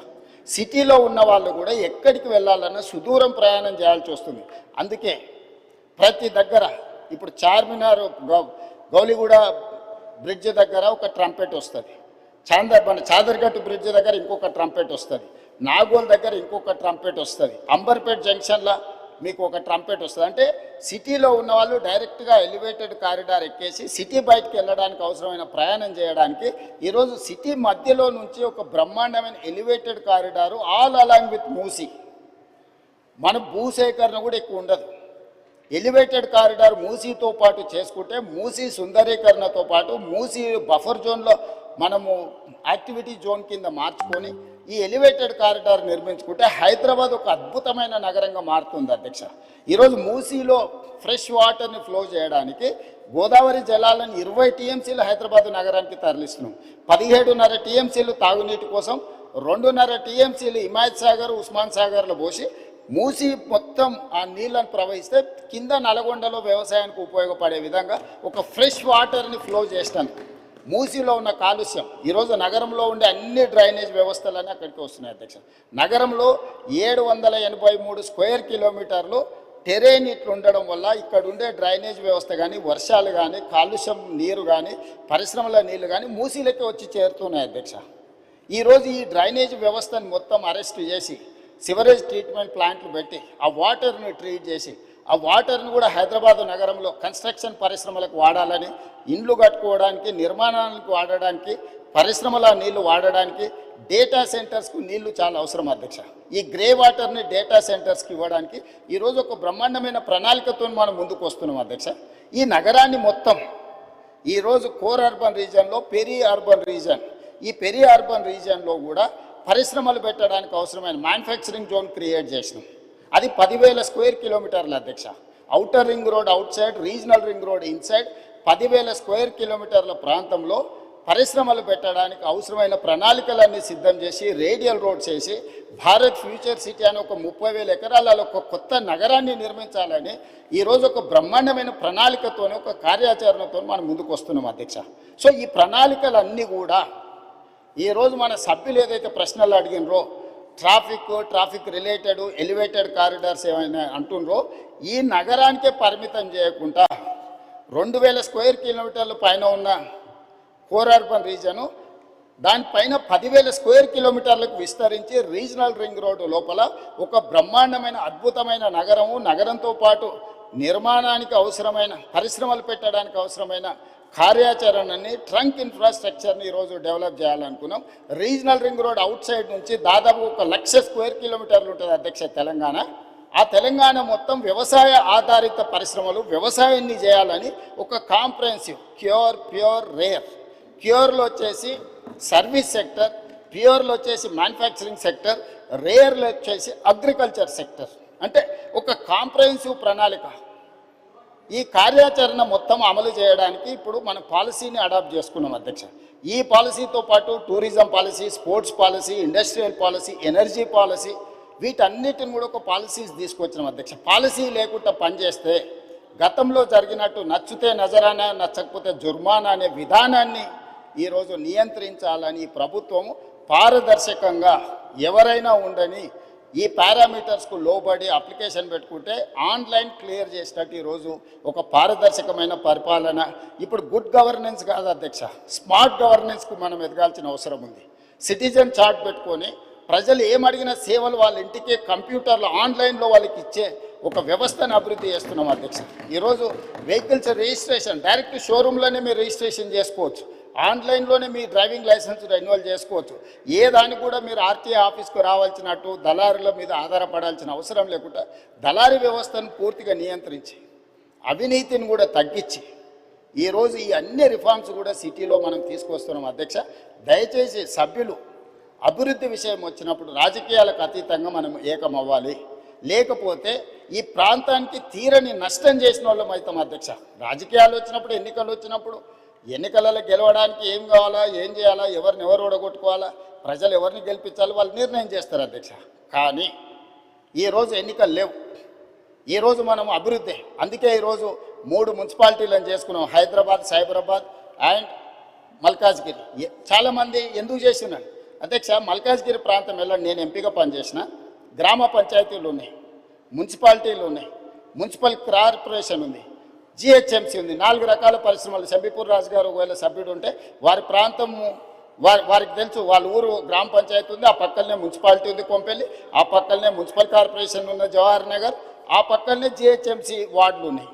సిటీలో ఉన్న వాళ్ళు కూడా ఎక్కడికి వెళ్ళాలన్నా సుదూరం ప్రయాణం చేయాల్సి వస్తుంది. అందుకే ప్రతి దగ్గర ఇప్పుడు చార్మినార్ గౌలిగూడ బ్రిడ్జ్ దగ్గర ఒక ట్రంపెట్ వస్తుంది, చాదర్గట్టు బ్రిడ్జ్ దగ్గర ఇంకొక ట్రంపెట్ వస్తుంది, నాగోల్ దగ్గర ఇంకొక ట్రంపెట్ వస్తుంది, అంబర్పేట్ జంక్షన్లో మీకు ఒక ట్రంపెట్ వస్తుంది. అంటే సిటీలో ఉన్న వాళ్ళు డైరెక్ట్గా ఎలివేటెడ్ కారిడార్ ఎక్కేసి సిటీ బయటకు వెళ్ళడానికి అవసరమైన ప్రయాణం చేయడానికి ఈరోజు సిటీ మధ్యలో నుంచి ఒక బ్రహ్మాండమైన elevated corridor all along with Musi. మన భూసేకరణ కూడా ఎక్కువ ఉండదు. ఎలివేటెడ్ కారిడార్ మూసీతో పాటు చేసుకుంటే మూసీ సుందరీకరణతో పాటు మూసీ బఫర్ జోన్లో మనము యాక్టివిటీ జోన్ కింద మార్చుకొని ఈ ఎలివేటెడ్ కారిడార్ నిర్మించుకుంటే హైదరాబాద్ ఒక అద్భుతమైన నగరంగా మారుతుంది అధ్యక్ష. ఈరోజు మూసీలో ఫ్రెష్ వాటర్ని ఫ్లో చేయడానికి గోదావరి జలాలను 20 టీఎంసీలు హైదరాబాద్ నగరానికి తరలిస్తున్నాం. 17.5 టీఎంసీలు తాగునీటి కోసం, 2.5 టీఎంసీలు హిమాయత్ సాగర్ ఉస్మాన్ సాగర్లో పోసి మూసి మొత్తం ఆ నీళ్ళను ప్రవహిస్తే కింద నల్గొండలో వ్యవసాయానికి ఉపయోగపడే విధంగా ఒక ఫ్రెష్ వాటర్ని ఫ్లో చేస్తాను. మూసీలో ఉన్న కాలుష్యం ఈరోజు నగరంలో ఉండే అన్ని డ్రైనేజ్ వ్యవస్థలన్నీ అక్కడికి వస్తున్నాయి అధ్యక్ష. నగరంలో 783 స్క్వేర్ కిలోమీటర్లు టెరేన్ ఇట్లు ఉండడం వల్ల ఇక్కడ ఉండే డ్రైనేజ్ వ్యవస్థ కానీ, వర్షాలు కానీ, కాలుష్యం నీరు కానీ, పరిశ్రమల నీళ్లు కానీ మూసీలకే వచ్చి చేరుతున్నాయి అధ్యక్ష. ఈరోజు ఈ డ్రైనేజ్ వ్యవస్థను మొత్తం అరెస్ట్ చేసి సివరేజ్ ట్రీట్మెంట్ ప్లాంట్లు పెట్టి ఆ వాటర్ని ట్రీట్ చేసి ఆ వాటర్ని కూడా హైదరాబాద్ నగరంలో కన్స్ట్రక్షన్ పరిశ్రమలకు వాడాలని, ఇండ్లు కట్టుకోవడానికి, నిర్మాణానికి వాడడానికి, పరిశ్రమల నీళ్లు వాడడానికి, డేటా సెంటర్స్కు నీళ్లు చాలా అవసరం అధ్యక్ష. ఈ గ్రే వాటర్ని డేటా సెంటర్స్కి ఇవ్వడానికి ఈరోజు ఒక బ్రహ్మాండమైన ప్రణాళికతో మనం ముందుకు వస్తున్నాం అధ్యక్ష. ఈ నగరాన్ని మొత్తం ఈరోజు కోర్ అర్బన్ రీజియన్లో పెరి అర్బన్ రీజియన్, ఈ పెరి అర్బన్ రీజియన్లో కూడా పరిశ్రమలు పెట్టడానికి అవసరమైన మ్యానుఫ్యాక్చరింగ్ జోన్ క్రియేట్ చేసినాం. అది 10,000 స్క్వేర్ కిలోమీటర్ల అధ్యక్ష. Outer ring road out side, regional ring road inside 10,000 square కిలోమీటర్ల ప్రాంతంలో పరిశ్రమలు పెట్టడానికి అవసరమైన ప్రణాళికలన్నీ సిద్ధం చేసి రేడియల్ రోడ్స్ వేసి భారత్ ఫ్యూచర్ సిటీ అని ఒక 30,000 ఎకరాలలో ఒక కొత్త నగరాన్ని నిర్మించాలని ఈరోజు ఒక బ్రహ్మాండమైన ప్రణాళికతోనే ఒక కార్యాచరణతో మనం ముందుకు వస్తున్నాం అధ్యక్ష. సో ఈ ప్రణాళికలన్నీ కూడా ఈరోజు మన సభ్యులు ఏదైతే ప్రశ్నలు అడిగినరో ట్రాఫిక్ రిలేటెడ్ ఎలివేటెడ్ కారిడార్స్ ఏమైనా అంటుండ్రో ఈ నగరానికే పరిమితం చేయకుండా 2,000 స్క్వేర్ కిలోమీటర్ల పైన ఉన్న కోర్ అర్బన్ రీజను దానిపైన 10,000 స్క్వేర్ కిలోమీటర్లకు విస్తరించి రీజనల్ రింగ్ రోడ్డు లోపల ఒక బ్రహ్మాండమైన అద్భుతమైన నగరంతో పాటు నిర్మాణానికి అవసరమైన పరిశ్రమలు పెట్టడానికి అవసరమైన కార్యాచరణని ట్రంక్ ఇన్ఫ్రాస్ట్రక్చర్ని ఈరోజు డెవలప్ చేయాలనుకున్నాం. Regional ring road outside నుంచి దాదాపు 1,00,000 స్క్వేర్ కిలోమీటర్లు ఉంటుంది అధ్యక్ష తెలంగాణ. ఆ తెలంగాణ మొత్తం వ్యవసాయ ఆధారిత పరిశ్రమలు వ్యవసాయాన్ని చేయాలని ఒక కాంప్రహెన్సివ్ ప్యూర్ రేర్, ప్యూర్లో వచ్చేసి సర్వీస్ సెక్టర్, ప్యూర్లో వచ్చేసి మ్యానుఫ్యాక్చరింగ్ సెక్టర్, రేర్లో వచ్చేసి అగ్రికల్చర్ సెక్టర్, అంటే ఒక కాంప్రహెన్సివ్ ప్రణాళిక. ఈ కార్యాచరణ మొత్తం అమలు చేయడానికి ఇప్పుడు మన పాలసీని అడాప్ట్ చేసుకున్నాం అధ్యక్ష. ఈ పాలసీతో పాటు tourism policy, sports policy, industrial policy, energy policy, వీటన్నిటిని కూడా ఒక పాలసీస్ తీసుకొచ్చినాం అధ్యక్ష. పాలసీ లేకుండా పనిచేస్తే గతంలో జరిగినట్టు నచ్చితే నజరానా నచ్చకపోతే జుర్మానా అనే విధానాన్ని ఈరోజు నియంత్రించాలని ప్రభుత్వము పారదర్శకంగా ఎవరైనా ఉండని ఈ పారామీటర్స్కు లోబడి అప్లికేషన్ పెట్టుకుంటే ఆన్లైన్ క్లియర్ చేసినట్టు ఈరోజు ఒక పారదర్శకమైన పరిపాలన. ఇప్పుడు గుడ్ గవర్నెన్స్ కాదు అధ్యక్ష, స్మార్ట్ గవర్నెన్స్కు మనం ఎదగాల్సిన అవసరం ఉంది. సిటిజన్ చార్ట్ పెట్టుకొని ప్రజలు ఏమడిగిన సేవలు వాళ్ళ ఇంటికే కంప్యూటర్లో ఆన్లైన్లో వాళ్ళకి ఇచ్చే ఒక వ్యవస్థను అభివృద్ధి చేస్తున్నాం అధ్యక్ష. ఈరోజు వెహికల్స్ రిజిస్ట్రేషన్ డైరెక్ట్ షోరూంలోనే మీరు రిజిస్ట్రేషన్ చేసుకోవచ్చు. ఆన్లైన్లోనే మీ డ్రైవింగ్ లైసెన్స్ రెన్యువల్ చేసుకోవచ్చు. ఏ దానికి కూడా మీరు ఆర్టీఏ ఆఫీస్కు రావాల్సినట్టు దళారుల మీద ఆధారపడాల్సిన అవసరం లేకుండా దళారీ వ్యవస్థను పూర్తిగా నియంత్రించి అవినీతిని కూడా తగ్గించి ఈరోజు ఈ అన్ని రిఫార్మ్స్ కూడా సిటీలో మనం తీసుకొస్తున్నాం అధ్యక్ష. దయచేసి సభ్యులు అభివృద్ధి విషయం వచ్చినప్పుడు రాజకీయాలకు అతీతంగా మనం ఏకమవ్వాలి. లేకపోతే ఈ ప్రాంతానికి తీరని నష్టం చేసిన వాళ్ళం అవుతాం అధ్యక్ష. రాజకీయాలు వచ్చినప్పుడు ఎన్నికలు వచ్చినప్పుడు ఎన్నికలలో గెలవడానికి ఏం కావాలా, ఏం చేయాలా, ఎవరిని ఎవరు ఓడగొట్టుకోవాలా, ప్రజలు ఎవరిని గెలిపించాలి వాళ్ళు నిర్ణయం చేస్తారు అధ్యక్ష. కానీ ఈరోజు ఎన్నికలు లేవు. ఈరోజు మనం అభివృద్ధి, అందుకే ఈరోజు 3 మున్సిపాలిటీలను చేసుకున్నాం, హైదరాబాద్, సైబరాబాద్ అండ్ మల్కాజ్గిరి. చాలామంది ఎందుకు చేసినాను అధ్యక్ష, మల్కాజ్గిరి ప్రాంతం వెళ్ళండి, నేను ఎంపీగా పనిచేసిన. గ్రామ పంచాయతీలు ఉన్నాయి, మున్సిపాలిటీలు ఉన్నాయి, మున్సిపల్ కార్పొరేషన్ ఉంది, జిహెచ్ఎంసీ ఉంది, 4 రకాల పరిశ్రమలు. శంబీపూర్ రాజు గారు ఒకవేళ సభ్యుడు ఉంటే వారి ప్రాంతము వారికి తెలుసు, వాళ్ళ ఊరు గ్రామ పంచాయతీ ఉంది, ఆ పక్కనే మున్సిపాలిటీ ఉంది కొంపెల్లి, ఆ పక్కనే మున్సిపల్ కార్పొరేషన్ ఉన్న జవహర్ నగర్, ఆ పక్కనే జిహెచ్ఎంసీ వార్డులు ఉన్నాయి.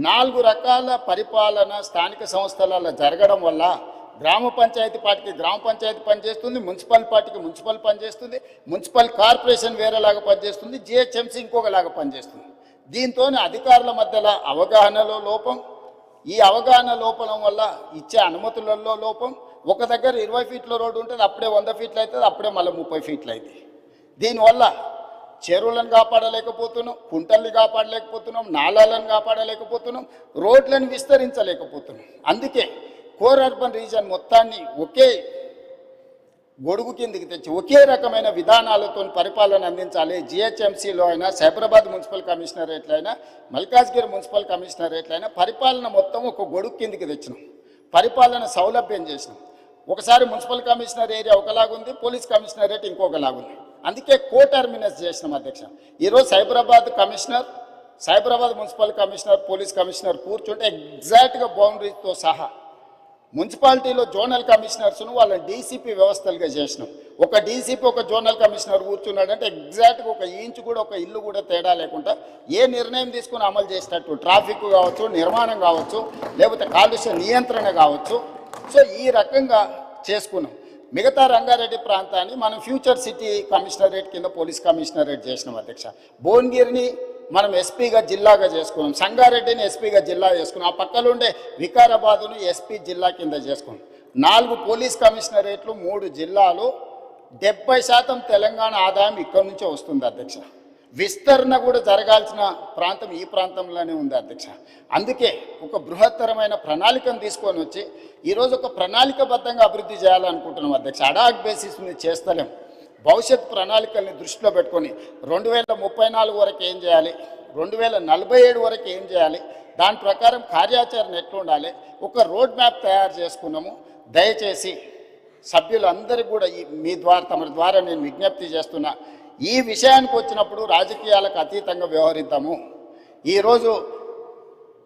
4 రకాల పరిపాలన స్థానిక సంస్థలలో జరగడం వల్ల గ్రామ పంచాయతీ పార్టీకి గ్రామ పంచాయతీ పనిచేస్తుంది, మున్సిపల్ పార్టీకి మున్సిపల్ పనిచేస్తుంది, మున్సిపల్ కార్పొరేషన్ వేరేలాగా పనిచేస్తుంది, జిహెచ్ఎంసీ ఇంకొకలాగా పనిచేస్తుంది. దీంతో అధికారుల మధ్యలో అవగాహనలో లోపం, ఈ అవగాహన లోపం వల్ల ఇచ్చే అనుమతులలో లోపం. ఒక దగ్గర 20 ఫీట్ల రోడ్డు ఉంటుంది, అప్పుడే 100 ఫీట్లు అవుతుంది, అప్పుడే మళ్ళీ 30 ఫీట్లు అవుతుంది. దీనివల్ల చెరువులను కాపాడలేకపోతున్నాం, కుంటల్ని కాపాడలేకపోతున్నాం, నాళాలను కాపాడలేకపోతున్నాం, రోడ్లను విస్తరించలేకపోతున్నాం. అందుకే కోర్ అర్బన్ రీజన్ మొత్తాన్ని ఒకే గొడుగు కిందికి తెచ్చి ఒకే రకమైన విధానాలతో పరిపాలన అందించాలి. జిహెచ్ఎంసీలో అయినా, సైబరాబాద్ మున్సిపల్ కమిషనరేట్లో అయినా, మల్కాజ్గిరి మున్సిపల్ కమిషనరేట్లో అయినా పరిపాలన మొత్తం ఒక గొడుగు కిందికి తెచ్చినాం, పరిపాలన సౌలభ్యం చేసినాం. ఒకసారి మున్సిపల్ కమిషనర్ ఏరియా ఒకలాగుంది, పోలీస్ కమిషనరేట్ ఇంకొకలాగుంది. అందుకే కోటర్మినస్ చేసినాం అధ్యక్ష. ఈరోజు Cyberabad commissioner, Cyberabad municipal commissioner, police commissioner కూర్చుంటే ఎగ్జాక్ట్గా బౌండరీతో సహా మున్సిపాలిటీలో జోనల్ కమిషనర్స్ను వాళ్ళని డీసీపీ వ్యవస్థలుగా చేసినాం. ఒక డీసీపీ ఒక జోనల్ కమిషనర్ కూర్చున్నాడంటే ఎగ్జాక్ట్గా ఒక ఇంచు కూడా ఒక ఇల్లు కూడా తేడా లేకుండా ఏ నిర్ణయం తీసుకుని అమలు చేసేటట్టు, ట్రాఫిక్ కావచ్చు, నిర్మాణం కావచ్చు, లేకపోతే కాలుష్య నియంత్రణ కావచ్చు. సో ఈ రకంగా చేసుకున్నాం. మిగతా రంగారెడ్డి ప్రాంతాన్ని మనం ఫ్యూచర్ సిటీ కమిషనరేట్ కింద పోలీస్ కమిషనరేట్ చేసినాం అధ్యక్ష. భువనగిరిని మనం ఎస్పీగా జిల్లాగా చేసుకున్నాం, సంగారెడ్డిని ఎస్పీగా జిల్లా చేసుకున్నాం, ఆ పక్కన ఉండే వికారాబాదును ఎస్పీ జిల్లా కింద చేసుకున్నాం. 4 పోలీస్ కమిషనరేట్లు, 3 జిల్లాలు, 70% తెలంగాణ ఆదాయం ఇక్కడి నుంచే వస్తుంది అధ్యక్ష. విస్తరణ కూడా జరగాల్సిన ప్రాంతం ఈ ప్రాంతంలోనే ఉంది అధ్యక్ష. అందుకే ఒక బృహత్తరమైన ప్రణాళికను తీసుకొని వచ్చి ఈరోజు ఒక ప్రణాళికబద్ధంగా అభివృద్ధి చేయాలనుకుంటున్నాం అధ్యక్ష. అడాక్ బేసిస్ మీద చేస్తలేం. భవిష్యత్ ప్రణాళికల్ని దృష్టిలో పెట్టుకొని 2034 వరకు ఏం చేయాలి, 2047 వరకు ఏం చేయాలి, దాని ప్రకారం కార్యాచరణ ఎట్లా ఉండాలి, ఒక రోడ్ మ్యాప్ తయారు చేసుకున్నాము. దయచేసి సభ్యులందరికీ కూడా మీ ద్వారా, తమ ద్వారా నేను విజ్ఞప్తి చేస్తున్నా, ఈ విషయానికి వచ్చినప్పుడు రాజకీయాలకు అతీతంగా వ్యవహరిద్దాము. ఈరోజు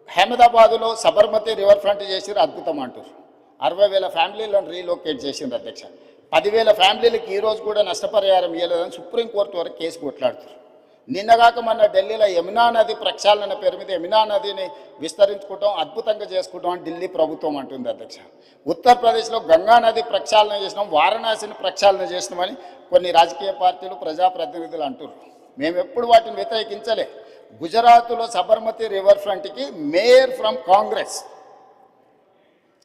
అహ్మదాబాదులో సబర్మతి రివర్ ఫ్రంట్ చేసిరు, అద్భుతం అంటారు. 60,000 ఫ్యామిలీలను రీలొకేట్ చేసింది అధ్యక్ష. 10,000 ఫ్యామిలీలకు ఈరోజు కూడా నష్టపరిహారం ఇవ్వలేదని సుప్రీంకోర్టు వరకు కేసు కొట్లాడుతారు. నిన్నగాక మొన్న ఢిల్లీలో యమునా నది ప్రక్షాళన పేరు మీద యమునా నదిని విస్తరించుకుంటాం, అద్భుతంగా చేసుకుంటాం అని ఢిల్లీ ప్రభుత్వం అంటుంది అధ్యక్ష. ఉత్తరప్రదేశ్లో గంగా నది ప్రక్షాళన చేసినాం, వారణాసిని ప్రక్షాళన చేసినామని కొన్ని రాజకీయ పార్టీలు, ప్రజాప్రతినిధులు అంటున్నారు. మేము ఎప్పుడు వాటిని వ్యతిరేకించలే. గుజరాత్లో సబర్మతి రివర్ ఫ్రంట్కి mayor from Congress,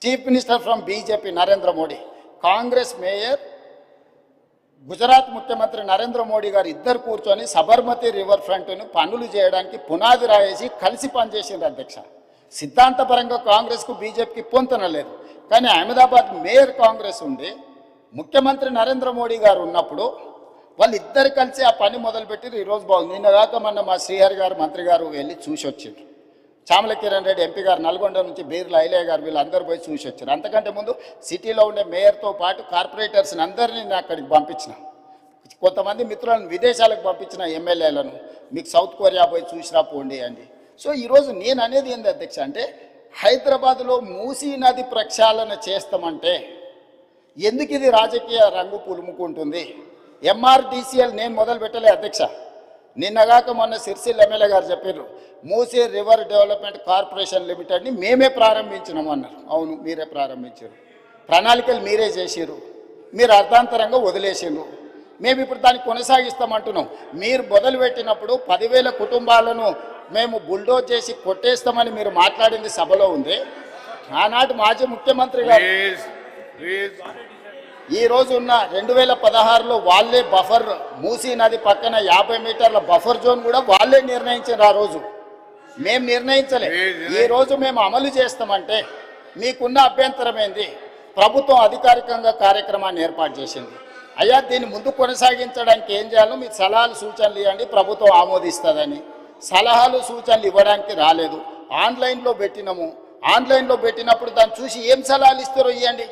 chief minister from BJP Narendra Modi, Congress mayor, Gujarat ముఖ్యమంత్రి నరేంద్ర మోడీ గారు ఇద్దరు కూర్చొని సబర్మతి రివర్ ఫ్రంట్ను పనులు చేయడానికి పునాది రాయేసి కలిసి పనిచేసింది అధ్యక్ష. సిద్ధాంతపరంగా కాంగ్రెస్కు బీజేపీకి పొంతన లేదు. కానీ అహ్మదాబాద్ మేయర్ కాంగ్రెస్ ఉండి ముఖ్యమంత్రి నరేంద్ర మోడీ గారు ఉన్నప్పుడు వాళ్ళిద్దరు కలిసి ఆ పని మొదలుపెట్టి ఈరోజు బాగుంది. నిన్నగాక మొన్న మా శ్రీహరి గారు మంత్రి గారు వెళ్ళి చూసి వచ్చిండ్రు. చామల కిరణ్ రెడ్డి ఎంపీ గారు నల్గొండ నుంచి, బీర్ల ఐలయ్య గారు, వీళ్ళందరూ పోయి చూసి వచ్చారు. అంతకంటే ముందు సిటీలో ఉండే మేయర్తో పాటు కార్పొరేటర్స్ని అందరినీ నేను అక్కడికి పంపించిన, కొంతమంది మిత్రులను విదేశాలకు పంపించిన, ఎమ్మెల్యేలను, మీకు సౌత్ కొరియా పోయి చూసిరా పోండి అండి. సో ఈరోజు నేను అనేది ఏంది అధ్యక్ష అంటే, హైదరాబాద్లో మూసీ నది ప్రక్షాళన చేస్తామంటే ఎందుకు ఇది రాజకీయ రంగు పులుముకుంటుంది? ఎంఆర్డీసీఎల్ నేను మొదలు పెట్టలే అధ్యక్ష. నిన్నగాక మొన్న సిరిసిల్ల ఎమ్మెల్యే గారు చెప్పారు, మూసీ రివర్ డెవలప్మెంట్ కార్పొరేషన్ లిమిటెడ్ని మేమే ప్రారంభించినామన్నారు. అవును, మీరే ప్రారంభించారు. ప్రణాళికలు మీరే చేసిర్రు, మీరు అర్థాంతరంగా వదిలేసిండ్రు. మేము ఇప్పుడు దాన్ని కొనసాగిస్తామంటున్నాం. మీరు మొదలుపెట్టినప్పుడు 10,000 కుటుంబాలను మేము బుల్డోజ్ చేసి కొట్టేస్తామని మీరు మాట్లాడింది సభలో ఉంది. ఆనాటి మాజీ ముఖ్యమంత్రి గారు ఈ రోజు ఉన్న 2016లో వాళ్ళే బఫర్, మూసీ నది పక్కన 50 మీటర్ల బఫర్ జోన్ కూడా వాళ్ళే నిర్ణయించారు. ఆ రోజు మేము నిర్ణయించలే. ఈ రోజు మేము అమలు చేస్తామంటే మీకున్న అభ్యంతరం ఏంది? ప్రభుత్వం అధికారికంగా కార్యక్రమాన్ని ఏర్పాటు చేసింది. అయ్యా, దీన్ని ముందు కొనసాగించడానికి ఏం చేయాలో మీరు సలహాలు సూచనలు ఇవ్వండి, ప్రభుత్వం ఆమోదిస్తుందని. సలహాలు సూచనలు ఇవ్వడానికి రాలేదు. ఆన్లైన్లో పెట్టినాము. ఆన్లైన్లో పెట్టినప్పుడు దాన్ని చూసి ఏం సలహాలు ఇస్తారో ఇవ్వండి.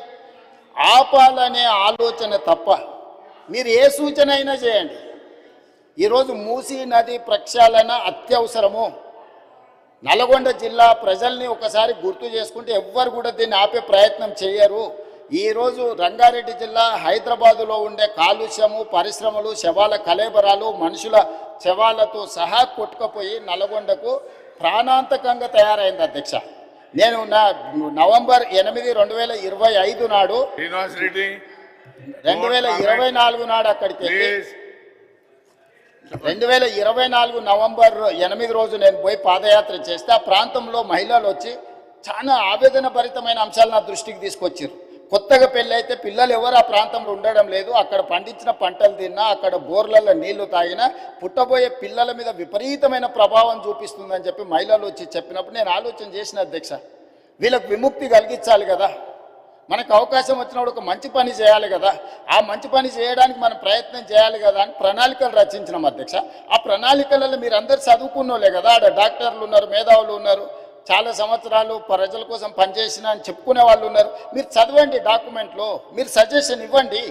ఆపాలనే ఆలోచన తప్ప మీరు ఏ సూచన అయినా చేయండి. ఈరోజు మూసీ నది ప్రక్షాళన అత్యవసరము. నల్గొండ జిల్లా ప్రజల్ని ఒకసారి గుర్తు చేసుకుంటే ఎవ్వరు కూడా దీన్ని ఆపే ప్రయత్నం చేయరు. ఈరోజు రంగారెడ్డి జిల్లా హైదరాబాదులో ఉండే కాలుష్యము, పరిశ్రమలు, శవాల కలేబరాలు, మనుషుల శవాలతో సహా కొట్టుకుపోయి నల్గొండకు ప్రాణాంతకంగా తయారైంది అధ్యక్ష. నేను నవంబర్ 8, 2025 నాడు 2024 నాడు అక్కడికి వెళ్ళి 2024 నవంబర్ 8 రోజు నేను పోయి పాదయాత్ర చేస్తే ఆ ప్రాంతంలో మహిళలు వచ్చి చాలా ఆవేదన భరితమైన అంశాలు నా దృష్టికి తీసుకొచ్చారు. కొత్తగా పెళ్ళి అయితే పిల్లలు ఎవరు ఆ ప్రాంతంలో ఉండడం లేదు. అక్కడ పండించిన పంటలు తిన్నా, అక్కడ బోర్లలో నీళ్లు తాగినా పుట్టబోయే పిల్లల మీద విపరీతమైన ప్రభావం చూపిస్తుందని చెప్పి మహిళలు వచ్చి చెప్పినప్పుడు నేను ఆలోచన చేసిన అధ్యక్ష, వీళ్ళకు విముక్తి కలిగించాలి కదా, మనకు అవకాశం వచ్చినప్పుడు ఒక మంచి పని చేయాలి కదా, ఆ మంచి పని చేయడానికి మనం ప్రయత్నం చేయాలి కదా అని ప్రణాళికలు రచించినాం అధ్యక్ష. ఆ ప్రణాళికలలో మీరు అందరు చదువుకున్నోలే కదా, ఆడ డాక్టర్లు ఉన్నారు, మేధావులు ఉన్నారు, చాలా సంవత్సరాలు ప్రజల కోసం పనిచేసిన అని చెప్పుకునే వాళ్ళు ఉన్నారు. మీరు చదవండి, డాక్యుమెంట్లో మీరు సజెషన్ ఇవ్వండి.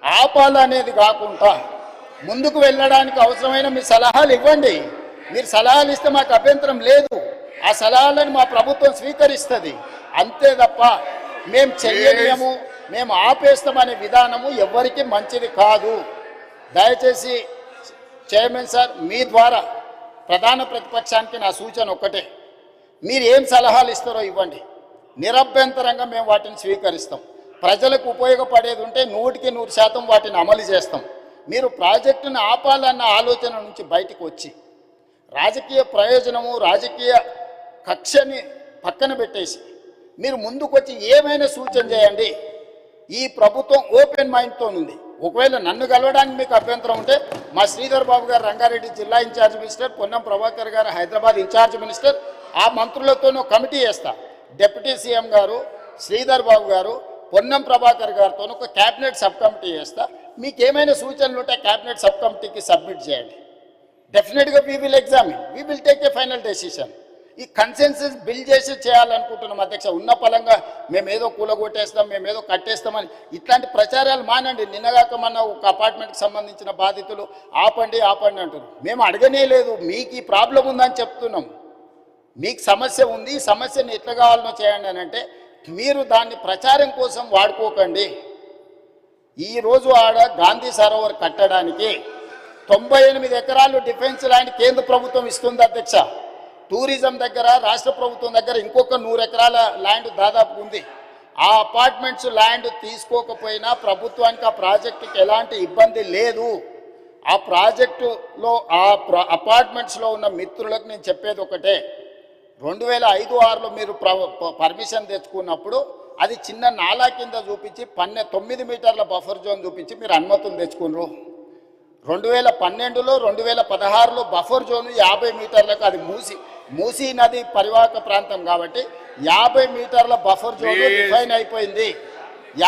ఆపాలనేది కాకుండా ముందుకు వెళ్ళడానికి అవసరమైన మీ సలహాలు ఇవ్వండి. మీరు సలహాలు ఇస్తే మాకు అభ్యంతరం లేదు. ఆ సలహాలను మా ప్రభుత్వం స్వీకరిస్తుంది. అంతే తప్ప మేము చెయ్యలేము, మేము ఆపేస్తామనే విధానము ఎవరికి మంచిది కాదు. దయచేసి చైర్మన్ సార్, మీ ద్వారా ప్రధాన ప్రతిపక్షానికి నా సూచన ఒక్కటే, మీరు ఏం సలహాలు ఇస్తారో ఇవ్వండి. నిరభ్యంతరంగా మేము వాటిని స్వీకరిస్తాం. ప్రజలకు ఉపయోగపడేది ఉంటే 100% వాటిని అమలు చేస్తాం. మీరు ప్రాజెక్టును ఆపాలన్న ఆలోచన నుంచి బయటకు వచ్చి రాజకీయ ప్రయోజనము, రాజకీయ కక్షని పక్కన పెట్టేసి మీరు ముందుకొచ్చి ఏమైనా సూచన చేయండి. ఈ ప్రభుత్వం ఓపెన్ మైండ్తో ఉంది. ఒకవేళ నన్ను కలవడానికి మీకు అభ్యంతరం ఉంటే మా శ్రీధర్ బాబు గారు రంగారెడ్డి జిల్లా ఇన్ఛార్జ్ మినిస్టర్, పొన్నం ప్రభాకర్ గారు హైదరాబాద్ ఇన్ఛార్జ్ మినిస్టర్, ఆ మంత్రులతోనూ కమిటీ చేస్తా. డిప్యూటీ సీఎం గారు, శ్రీధర్ బాబు గారు, పొన్నం ప్రభాకర్ గారితో ఒక క్యాబినెట్ సబ్ కమిటీ చేస్తా. మీకు ఏమైనా సూచనలు ఉంటే క్యాబినెట్ సబ్ కమిటీకి సబ్మిట్ చేయండి. డెఫినెట్గా we will examine, we will take a final decision. ఈ కన్సెన్సస్ బిల్డ్ చేసి చేయాలనుకుంటున్నాం అధ్యక్ష. ఉన్న పలంగా మేమేదో కూలగొట్టేస్తాం, మేమేదో కట్టేస్తామని ఇట్లాంటి ప్రచారాలు మానండి. నిన్నగాక మన ఒక అపార్ట్మెంట్కి సంబంధించిన బాధితులు ఆపండి ఆపండి అంటారు. మేము అడగనే లేదు, మీకు ఈ ప్రాబ్లం ఉందని చెప్తున్నాం. మీకు సమస్య ఉంది, ఈ సమస్యను ఎట్లా కావాలనో చేయండి అని అంటే మీరు దాన్ని ప్రచారం కోసం వాడుకోకండి. ఈరోజు ఆడ గాంధీ సరోవర్ కట్టడానికి 98 ఎకరాలు డిఫెన్స్ ల్యాండ్ కేంద్ర ప్రభుత్వం ఇస్తుంది అధ్యక్ష. టూరిజం దగ్గర రాష్ట్ర ప్రభుత్వం దగ్గర ఇంకొక 100 ఎకరాల ల్యాండ్ దాదాపు ఉంది. ఆ అపార్ట్మెంట్స్ ల్యాండ్ తీసుకోకపోయినా ప్రభుత్వానికి ఆ ప్రాజెక్టుకి ఎలాంటి ఇబ్బంది లేదు. ఆ ప్రాజెక్టులో అపార్ట్మెంట్స్లో ఉన్న మిత్రులకు నేను చెప్పేది ఒకటే, 2005-06లో మీరు పర్మిషన్ తెచ్చుకున్నప్పుడు అది చిన్న నాలా కింద చూపించి 9 మీటర్ల బఫర్ జోన్ చూపించి మీరు అనుమతులు తెచ్చుకున్నారు. 2012లో 2016లో బఫర్ జోన్ 50 మీటర్లకు, అది మూసీ నది పరివాహక ప్రాంతం కాబట్టి 50 మీటర్ల బఫర్ జోన్ డిఫైన్ అయిపోయింది.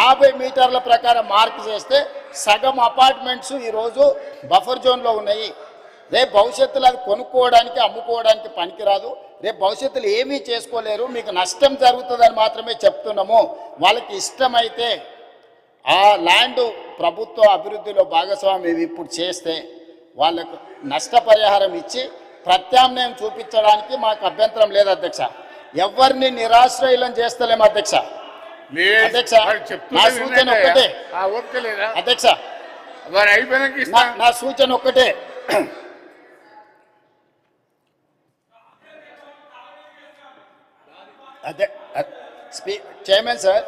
50 మీటర్ల ప్రకారం మార్క్ చేస్తే సగం అపార్ట్మెంట్స్ ఈరోజు బఫర్ జోన్లో ఉన్నాయి. రేపు భవిష్యత్తులో అది కొనుక్కోవడానికి, అమ్ముకోవడానికి పనికిరాదు. రేపు భవిష్యత్తులో ఏమీ చేసుకోలేరు, మీకు నష్టం జరుగుతుందని మాత్రమే చెప్తున్నాము. వాళ్ళకి ఇష్టమైతే ఆ ల్యాండ్ ప్రభుత్వ అభివృద్ధిలో భాగస్వామ్యం ఇప్పుడు చేస్తే వాళ్ళకు నష్టపరిహారం ఇచ్చి ప్రత్యామ్నాయం చూపించడానికి మాకు అభ్యంతరం లేదు అధ్యక్ష. ఎవరిని నిరాశ్రయులను చేస్తలేము అధ్యక్ష. అధ్యక్ష నా సూచన ఒక్కటే అధ్యక్ష, నా సూచన ఒక్కటే, అదే చైర్మన్ సార్,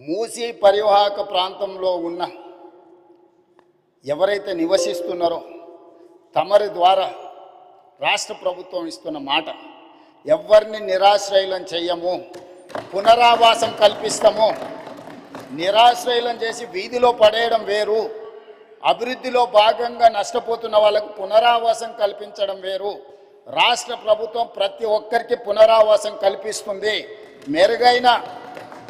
మూసీ పరివాహక ప్రాంతంలో ఉన్న ఎవరైతే నివసిస్తున్నారో తమరి ద్వారా రాష్ట్ర ప్రభుత్వం ఇస్తున్న మాట, ఎవరిని నిరాశ్రయులను చెయ్యము, పునరావాసం కల్పిస్తాము. నిరాశ్రయులను చేసి వీధిలో పడేయడం వేరు, అభివృద్ధిలో భాగంగా నష్టపోతున్న వాళ్ళకు పునరావాసం కల్పించడం వేరు. రాష్ట్ర ప్రభుత్వం ప్రతి ఒక్కరికి పునరావాసం కల్పిస్తుంది, మెరుగైన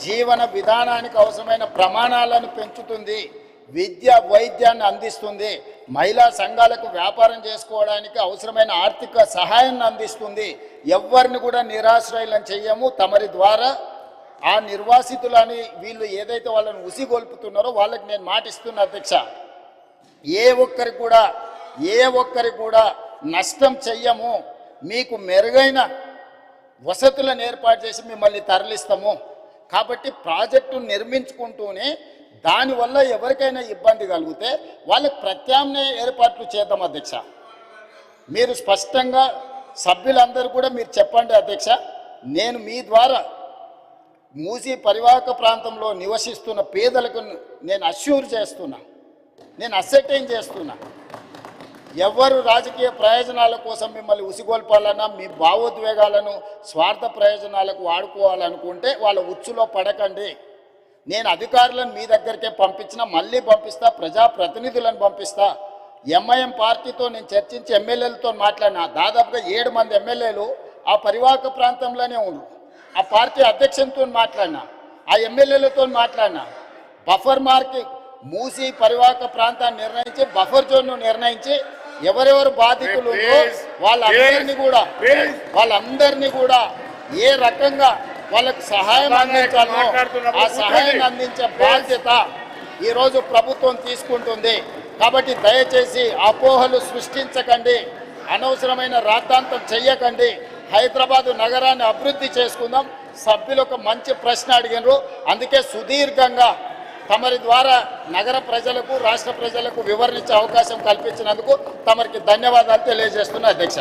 జీవన విధానానికి అవసరమైన ప్రమాణాలను పెంచుతుంది, విద్య వైద్యాన్ని అందిస్తుంది, మహిళా సంఘాలకు వ్యాపారం చేసుకోవడానికి అవసరమైన ఆర్థిక సహాయాన్ని అందిస్తుంది. ఎవరిని కూడా నిరాశ్రయులను చెయ్యము. తమరి ద్వారా ఆ నిర్వాసితులని వీళ్ళు ఏదైతే వాళ్ళని ఉసిగొల్పుతున్నారో వాళ్ళకి నేను మాటిస్తున్నా అధ్యక్ష, ఏ ఒక్కరికి కూడా నష్టం చెయ్యము. మీకు మెరుగైన వసతులను ఏర్పాటు చేసి మిమ్మల్ని తరలిస్తాము. కాబట్టి ప్రాజెక్టు నిర్మించుకుంటూనే దానివల్ల ఎవరికైనా ఇబ్బంది కలిగితే వాళ్ళకి ప్రత్యామ్నాయ ఏర్పాట్లు చేద్దాం అధ్యక్ష. మీరు స్పష్టంగా సభ్యులందరూ కూడా మీరు చెప్పండి అధ్యక్ష. నేను మీ ద్వారా మూసీ పరివాహక ప్రాంతంలో నివసిస్తున్న పేదలకు నేను అష్యూర్ చేస్తున్నా, నేను అసెర్టైన్ చేస్తున్నా, ఎవరు రాజకీయ ప్రయోజనాల కోసం మిమ్మల్ని ఉసిగొల్పాలన్నా మీ భావోద్వేగాలను స్వార్థ ప్రయోజనాలకు వాడుకోవాలనుకుంటే వాళ్ళ ఉచ్చులో పడకండి. నేను అధికారులను మీ దగ్గరికే పంపించినా, మళ్ళీ పంపిస్తా, ప్రజాప్రతినిధులను పంపిస్తా. ఎంఐఎం పార్టీతో నేను చర్చించి ఎమ్మెల్యేలతో మాట్లాడినా, దాదాపుగా 7 మంది ఎమ్మెల్యేలు ఆ పరివాహక ప్రాంతంలోనే ఉన్నారు. ఆ పార్టీ అధ్యక్షునితో మాట్లాడినా, ఆ ఎమ్మెల్యేలతో మాట్లాడినా, బఫర్ మార్కి మూసీ పరివాహక ప్రాంతాన్ని నిర్ణయించి బఫర్ జోన్ను నిర్ణయించి ఎవరెవరు బాధితులు వాళ్ళందరినీ కూడా ఏ రకంగా వాళ్ళకు సహాయం అందించాలో ఆ సహాయాన్ని అందించే బాధ్యత ఈరోజు ప్రభుత్వం తీసుకుంటుంది. కాబట్టి దయచేసి అపోహలు సృష్టించకండి, అనవసరమైన రాద్ధాంతం చెయ్యకండి. హైదరాబాదు నగరాన్ని అభివృద్ధి చేసుకుందాం. సభ్యులు ఒక మంచి ప్రశ్న అడిగినారు, అందుకే సుదీర్ఘంగా తమరి ద్వారా నగర ప్రజలకు రాష్ట్ర ప్రజలకు వివరించే అవకాశం కల్పించినందుకు తమరికి ధన్యవాదాలు తెలియజేస్తున్నా అధ్యక్ష.